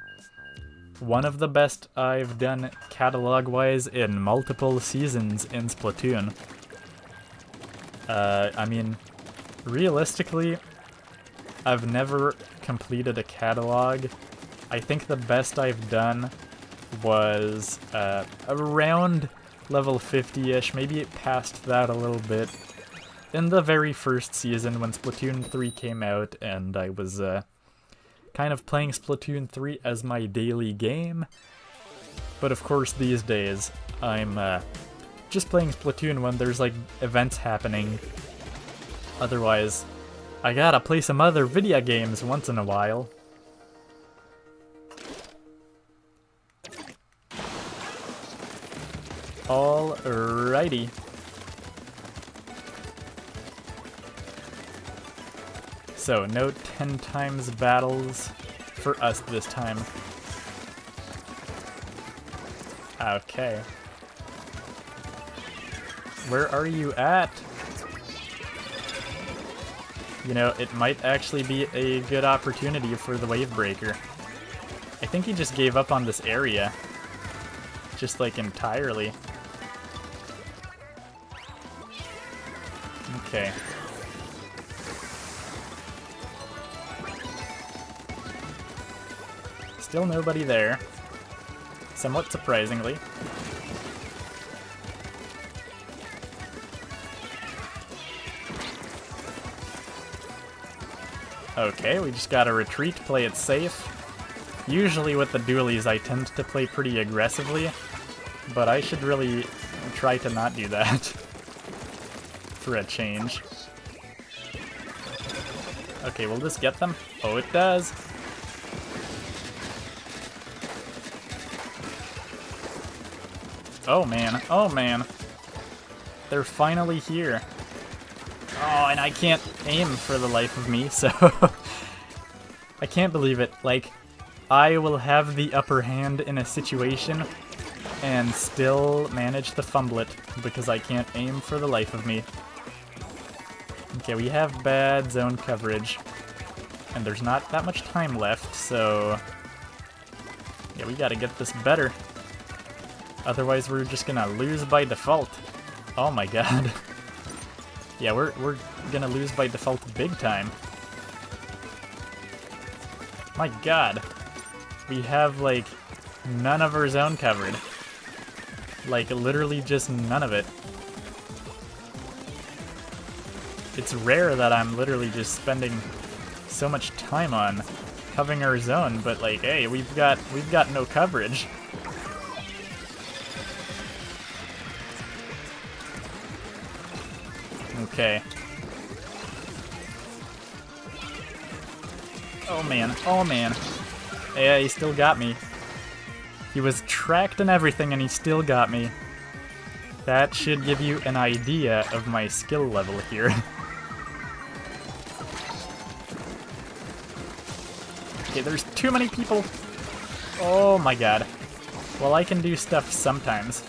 one of the best I've done catalog-wise in multiple seasons in Splatoon. I mean, realistically, I've never completed a catalog. I think the best I've done was around level 50-ish, maybe it passed that a little bit, in the very first season when Splatoon 3 came out, and I was kind of playing Splatoon 3 as my daily game. But of course these days, I'm just playing Splatoon when there's like events happening. Otherwise, I gotta play some other video games once in a while. Alrighty. So, no 10 times battles for us this time. Okay. Where are you at? You know, it might actually be a good opportunity for the wave breaker. I think he just gave up on this area. Just like entirely. Okay. Still nobody there. Somewhat surprisingly. Okay, we just gotta retreat, play it safe. Usually with the dualies I tend to play pretty aggressively, but I should really try to not do that for a change. Okay, will this get them? Oh, it does! Oh man, oh man. They're finally here. Oh, and I can't aim for the life of me, so... I can't believe it. Like, I will have the upper hand in a situation and still manage to fumble it because I can't aim for the life of me. Okay, we have bad zone coverage, and there's not that much time left, so... yeah, we gotta get this better. Otherwise, we're just gonna lose by default. Oh my god. Yeah, we're gonna lose by default big time. My god. We have, like, none of our zone covered. Like, literally just none of it. It's rare that I'm literally just spending so much time on covering our zone, but like, hey, we've got no coverage. Okay. Oh man, oh man. Yeah, he still got me. He was tracked and everything and he still got me. That should give you an idea of my skill level here. Okay, there's too many people. Oh my god. Well, I can do stuff sometimes.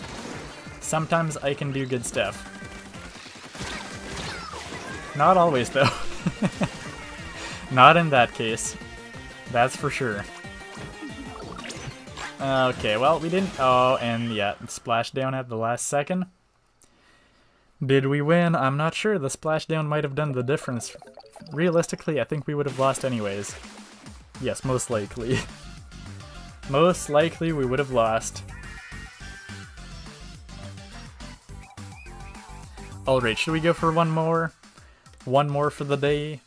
Sometimes I can do good stuff. Not always, though. Not in that case. That's for sure. Okay, well, we didn't... oh, and yeah, splashdown at the last second. Did we win? I'm not sure. The splashdown might have done the difference. Realistically, I think we would have lost anyways. Yes, most likely. Most likely we would have lost. Alright, should we go for one more? One more for the day.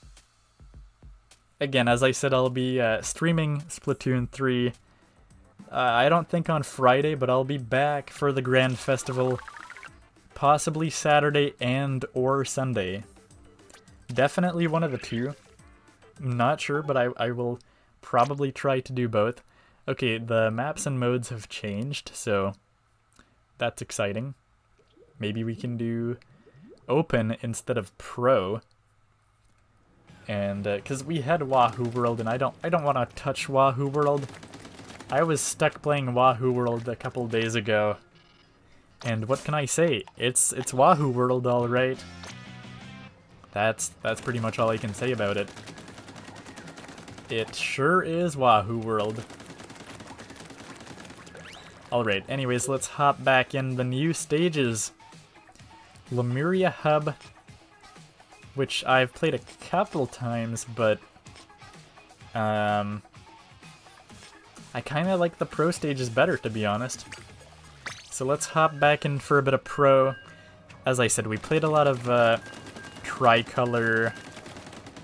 Again, as I said, I'll be streaming Splatoon 3. I don't think on Friday, but I'll be back for the Grand Festival. Possibly Saturday and or Sunday. Definitely one of the two. Not sure, but I will probably try to do both. Okay, the maps and modes have changed, so that's exciting. Maybe we can do open instead of pro. And because we had Wahoo World, and I don't want to touch Wahoo World. I was stuck playing Wahoo World a couple days ago, and what can I say? It's Wahoo World, all right. That's pretty much all I can say about it. It sure is Wahoo World. Alright, anyways, let's hop back in the new stages. Lemuria Hub, which I've played a couple times, but I kind of like the pro stages better, to be honest. So let's hop back in for a bit of pro. As I said, we played a lot of Tricolor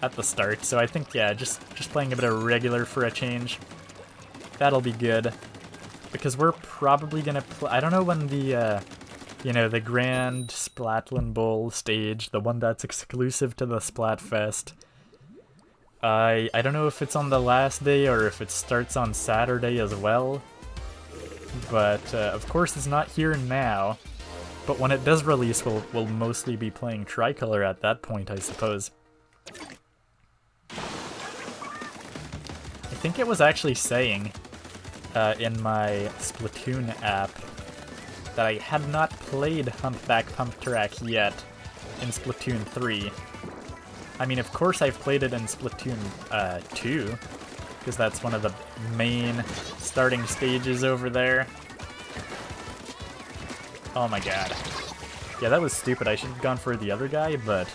at the start, so I think, yeah, just playing a bit of regular for a change. That'll be good. Because we're probably gonna play... I don't know when the, you know, the Grand Splatland Bowl stage, the one that's exclusive to the Splatfest. I don't know if it's on the last day or if it starts on Saturday as well. But, of course it's not here now. But when it does release, we'll mostly be playing Tricolor at that point, I suppose. I think it was actually saying in my Splatoon app that I had not played Humpback Pump Track yet in Splatoon 3. I mean, of course I've played it in Splatoon 2, because that's one of the main starting stages over there. Oh my god. Yeah, that was stupid. I should have gone for the other guy, but...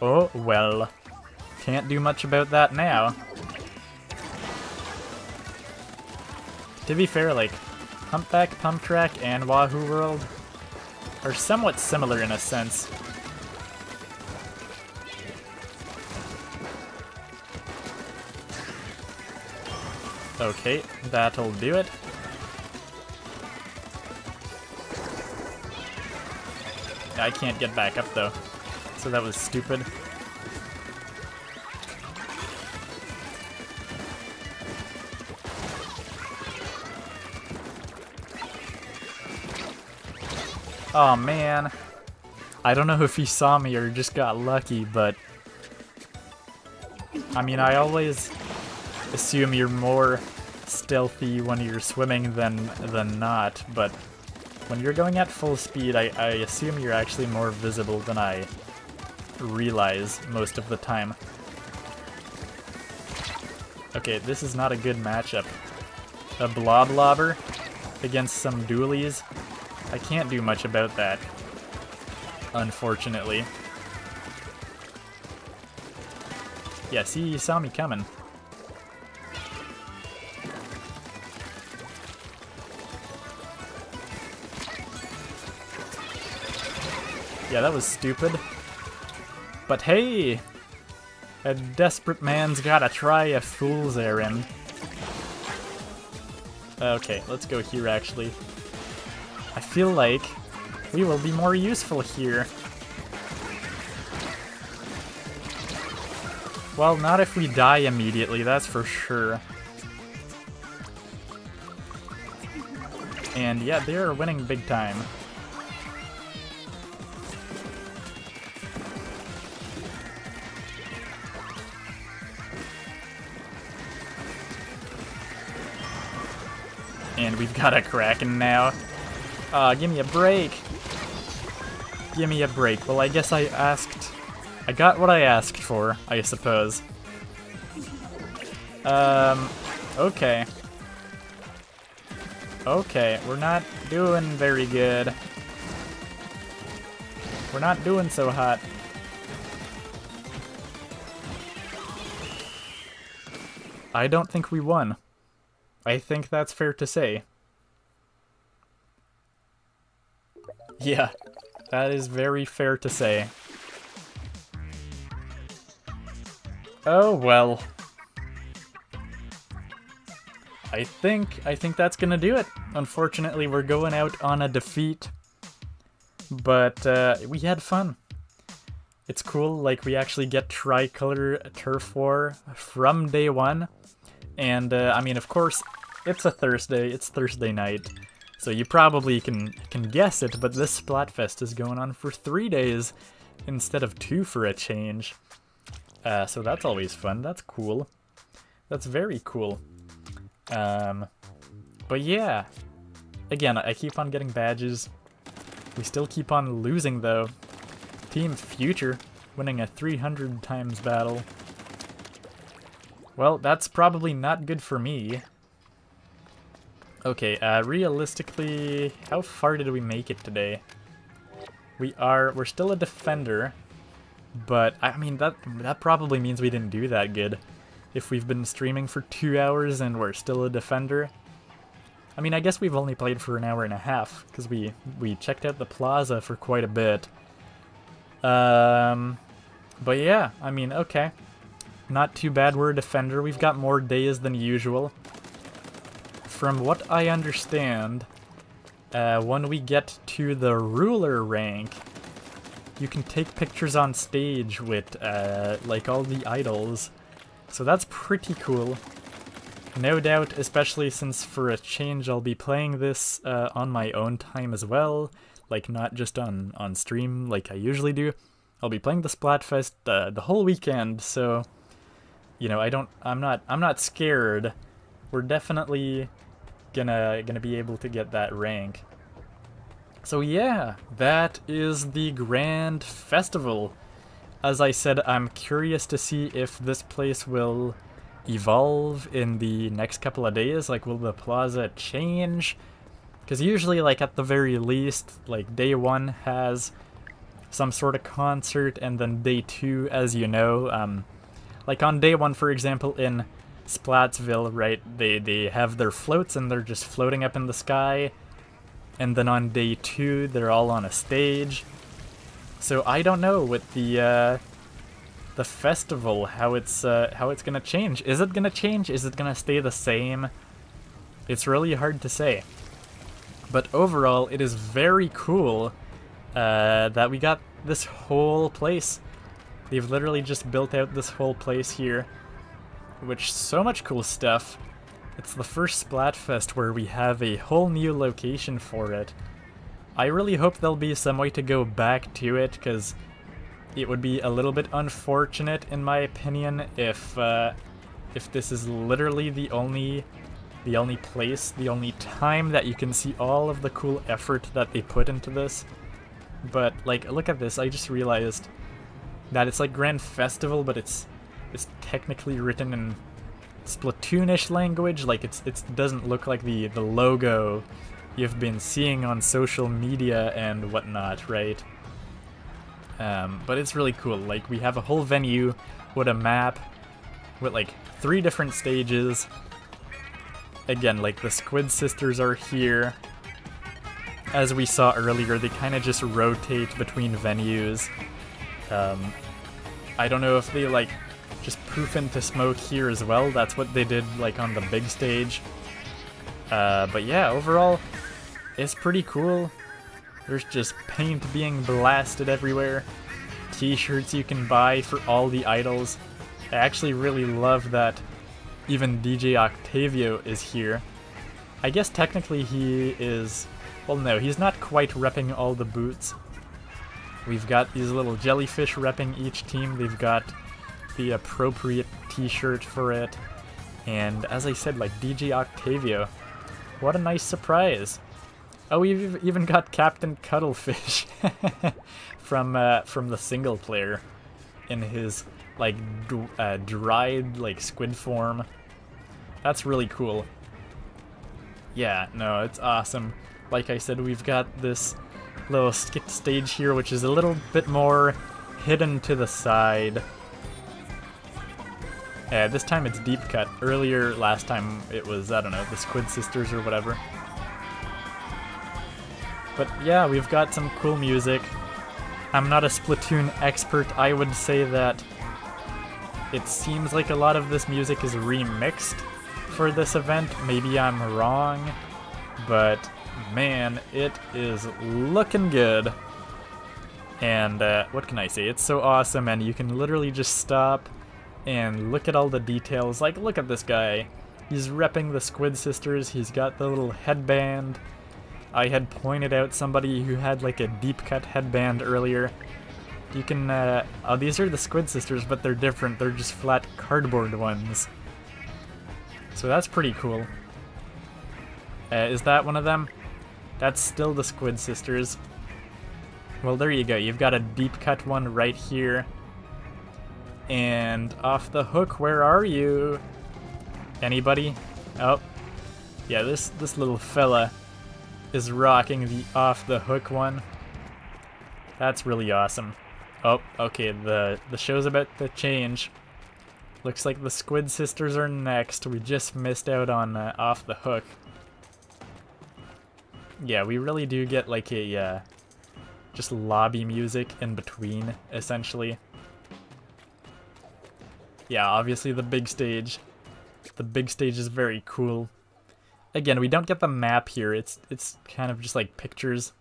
oh, well. Can't do much about that now. To be fair, like, Humpback Pump Track and Wahoo World are somewhat similar in a sense. Okay, that'll do it. I can't get back up though, so that was stupid. Oh man, I don't know if he saw me or just got lucky, but I mean, I always assume you're more stealthy when you're swimming than not, but when you're going at full speed, I assume you're actually more visible than I realize most of the time. Okay, this is not a good matchup. A bloblobber against some dualies. I can't do much about that, unfortunately. Yeah, see, he saw me coming. Yeah, that was stupid. But hey! A desperate man's gotta try a fool's errand. Okay, let's go here actually. I feel like we will be more useful here. Well, not if we die immediately, that's for sure. And yeah, they're winning big time. And we've got a Kraken now. Give me a break. Give me a break. Well, I guess I got what I asked for, I suppose. Okay. Okay, we're not doing very good. We're not doing so hot. I don't think we won. I think that's fair to say. Yeah, that is very fair to say. Oh well. I think that's gonna do it. Unfortunately, we're going out on a defeat. But we had fun. It's cool, like we actually get Tricolor Turf War from day one. And I mean, of course, it's a Thursday, it's Thursday night. So you probably can guess it, but this Splatfest is going on for 3 days instead of 2 for a change. So that's always fun, that's cool. That's very cool. But yeah, again, I keep on getting badges. We still keep on losing though. Team Future winning a 300 times battle. Well, that's probably not good for me. Okay, realistically, how far did we make it today? We're still a defender, but I mean that probably means we didn't do that good. If we've been streaming for 2 hours and we're still a defender. I mean, I guess we've only played for an hour and a half, because we checked out the Plaza for quite a bit. But yeah, I mean, okay. Not too bad, we're a defender. We've got more days than usual. From what I understand, when we get to the ruler rank, you can take pictures on stage with, like, all the idols. So that's pretty cool. No doubt, especially since for a change I'll be playing this on my own time as well. Like, not just on stream like I usually do. I'll be playing the Splatfest the whole weekend, so... You know, I'm not scared. We're definitely gonna be able to get that rank. So yeah, that is the Grand Festival. As I said, I'm curious to see if this place will evolve in the next couple of days. Like, will the Plaza change? Because usually, like, at the very least, like, day 1 has some sort of concert, and then day 2, as you know, like on day 1, for example, in Splatsville, right, they have their floats and they're just floating up in the sky. And then on day 2, they're all on a stage. So I don't know with the the festival, how it's gonna change. Is it gonna change? Is it gonna stay the same? It's really hard to say. But overall, it is very cool that we got this whole place. They've literally just built out this whole place here, which so much cool stuff. It's the first Splatfest where we have a whole new location for it. I really hope there'll be some way to go back to it, because it would be a little bit unfortunate, in my opinion, if this is literally the only place, the only time that you can see all of the cool effort that they put into this. But like, look at this! I just realized that it's like Grand Festival, but it's technically written in Splatoonish language. Like it doesn't look like the logo you've been seeing on social media and whatnot, right? But it's really cool. Like, we have a whole venue with a map with like 3 different stages. Again, like the Squid Sisters are here. As we saw earlier, they kind of just rotate between venues. I don't know if they like just poof into smoke here as well. That's what they did like on the big stage. But yeah, overall, it's pretty cool. There's just paint being blasted everywhere. T-shirts you can buy for all the idols. I actually really love that even DJ Octavio is here. I guess technically he is... Well, no, he's not quite repping all the boots. We've got these little jellyfish repping each team. They've got the appropriate t-shirt for it. And as I said, like DJ Octavio, what a nice surprise. Oh, we've even got Captain Cuttlefish from the single player in his like dried like squid form. That's really cool. Yeah, no, it's awesome. Like I said, we've got this little skit stage here, which is a little bit more hidden to the side. This time it's deep cut. Earlier, last time, it was, I don't know, the Squid Sisters or whatever. But yeah, we've got some cool music. I'm not a Splatoon expert. I would say that it seems like a lot of this music is remixed for this event. Maybe I'm wrong, but man, it is looking good. And what can I say? It's so awesome, and you can literally just stop and look at all the details. Like, look at this guy. He's repping the Squid Sisters. He's got the little headband. I had pointed out somebody who had like a deep cut headband earlier. You can, oh, these are the Squid Sisters, but they're different. They're just flat cardboard ones. So that's pretty cool. Is that one of them? That's still the Squid Sisters. Well, there you go. You've got a deep cut one right here. And off the hook, where are you? Anybody? Oh, yeah, this little fella is rocking the off the hook one. That's really awesome. Oh, okay, the show's about to change. Looks like the Squid Sisters are next. We just missed out on off the hook. Yeah, we really do get like a just lobby music in between, essentially. Yeah, obviously the big stage. The big stage is very cool. Again, we don't get the map here. It's kind of just like pictures.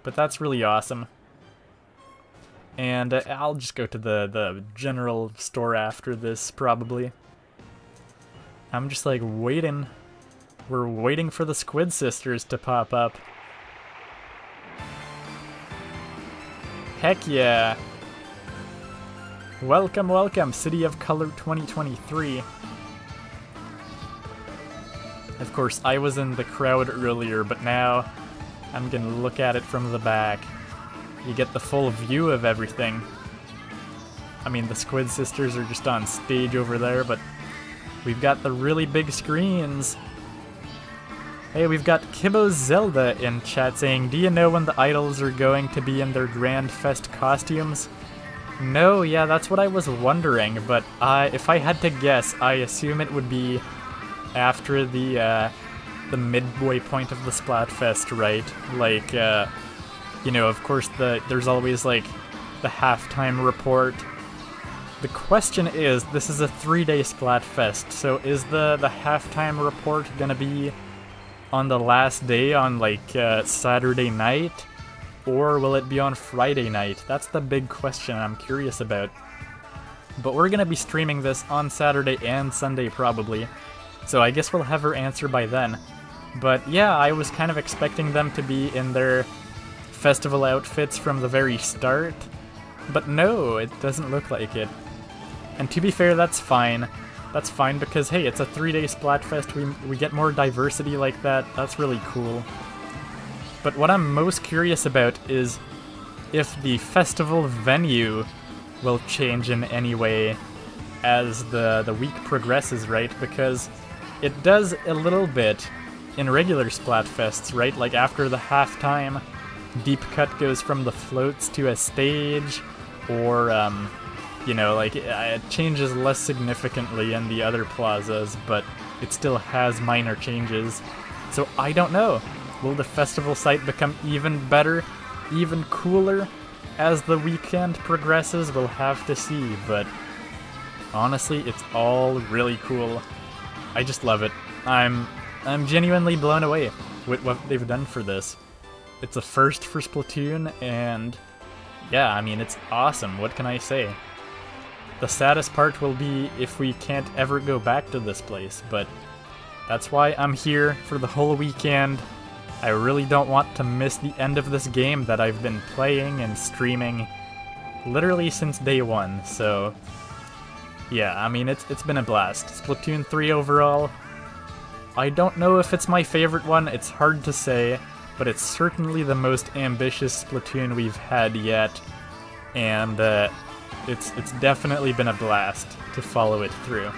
But that's really awesome. And I'll just go to the general store after this, probably. I'm just like waiting. We're waiting for the Squid Sisters to pop up. Heck yeah! Welcome, welcome, City of Color 2023. Of course, I was in the crowd earlier, but now I'm gonna look at it from the back. You get the full view of everything. I mean, the Squid Sisters are just on stage over there, but we've got the really big screens. Hey, we've got Kibbo Zelda in chat saying, do you know when the idols are going to be in their Grand Fest costumes? No, yeah, that's what I was wondering, but if I had to guess, I assume it would be after the midway point of the Splatfest, right? Like, you know, of course, there's always, like, the halftime report. The question is, this is a 3-day Splatfest, so is the halftime report gonna be on the last day on like Saturday night? Or will it be on Friday night? That's the big question I'm curious about. But we're gonna be streaming this on Saturday and Sunday probably, so I guess we'll have our answer by then. But yeah, I was kind of expecting them to be in their festival outfits from the very start, but no, it doesn't look like it. And to be fair, that's fine. That's fine because, hey, it's a 3-day Splatfest, we get more diversity like that, that's really cool. But what I'm most curious about is if the festival venue will change in any way as the week progresses, right? Because it does a little bit in regular Splatfests, right? Like after the halftime, Deep Cut goes from the floats to a stage, or, you know, like it changes less significantly in the other plazas, but it still has minor changes. So I don't know. Will the festival site become even better, even cooler as the weekend progresses? We'll have to see, but honestly, it's all really cool. I just love it. I'm genuinely blown away with what they've done for this. It's a first for Splatoon, and yeah, I mean, it's awesome. What can I say? The saddest part will be if we can't ever go back to this place, but that's why I'm here for the whole weekend. I really don't want to miss the end of this game that I've been playing and streaming literally since day one, so yeah, I mean, it's been a blast. Splatoon 3 overall, I don't know if it's my favorite one, it's hard to say, but it's certainly the most ambitious Splatoon we've had yet, and it's definitely been a blast to follow it through.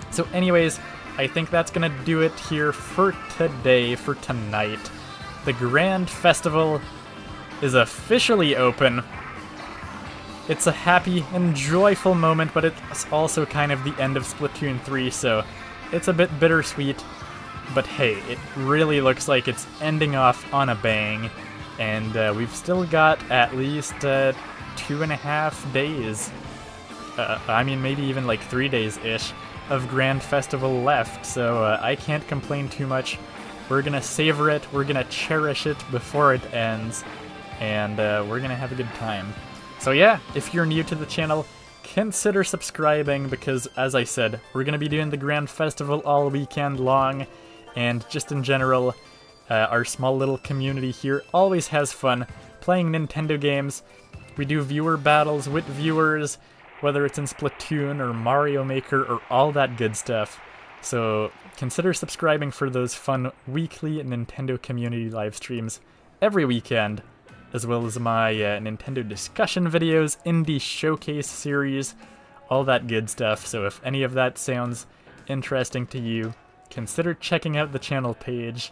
So anyways, I think that's gonna do it here for today, for tonight. The Grand Festival is officially open. It's a happy and joyful moment, but it's also kind of the end of Splatoon 3, so it's a bit bittersweet. But hey, it really looks like it's ending off on a bang, and we've still got at least 2.5 days. I mean, maybe even like 3 days-ish of Grand Festival left, so I can't complain too much. We're gonna savor it, we're gonna cherish it before it ends, and we're gonna have a good time. So yeah, if you're new to the channel, consider subscribing, because as I said, we're gonna be doing the Grand Festival all weekend long, and just in general, our small little community here always has fun playing Nintendo games. We do viewer battles with viewers, whether it's in Splatoon or Mario Maker or all that good stuff. So consider subscribing for those fun weekly Nintendo community live streams every weekend, as well as my Nintendo discussion videos, indie showcase series, all that good stuff. So if any of that sounds interesting to you, consider checking out the channel page.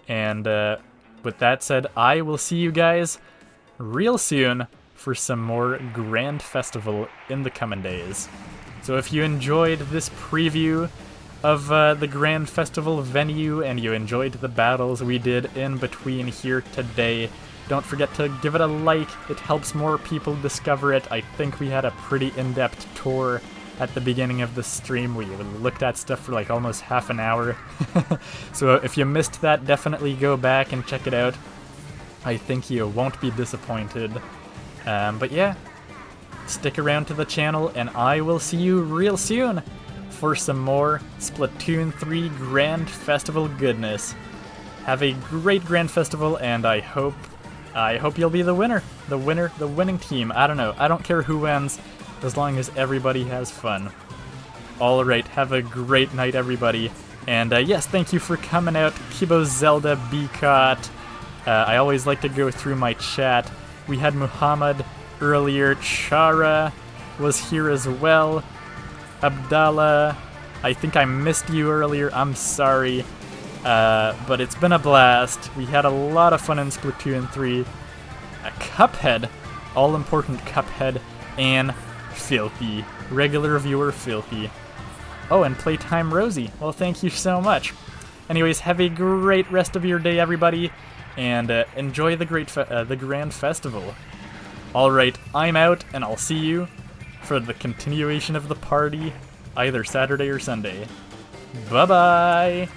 And with that said, I will see you guys real soon for some more Grand Festival in the coming days. So if you enjoyed this preview of the Grand Festival venue and you enjoyed the battles we did in between here today, don't forget to give it a like. It helps more people discover it. I think we had a pretty in-depth tour at the beginning of the stream. We looked at stuff for like almost half an hour. So if you missed that, definitely go back and check it out. I think you won't be disappointed. But yeah, stick around to the channel, and I will see you real soon for some more Splatoon 3 Grand Festival goodness. Have a great Grand Festival, and I hope you'll be the winner. The winning team. I don't know. I don't care who wins, as long as everybody has fun. Alright, have a great night, everybody. And yes, thank you for coming out. Kibo Zelda Bcot. I always like to go through my chat. We had Muhammad earlier, Chara was here as well, Abdallah, I think I missed you earlier, I'm sorry, but it's been a blast. We had a lot of fun in Splatoon 3, Cuphead, all-important Cuphead, and Filthy, regular viewer Filthy. Oh, and Playtime Rosie, well thank you so much. Anyways, have a great rest of your day, everybody, and enjoy the Grand Festival. Alright, I'm out, and I'll see you for the continuation of the party, either Saturday or Sunday. Bye-bye!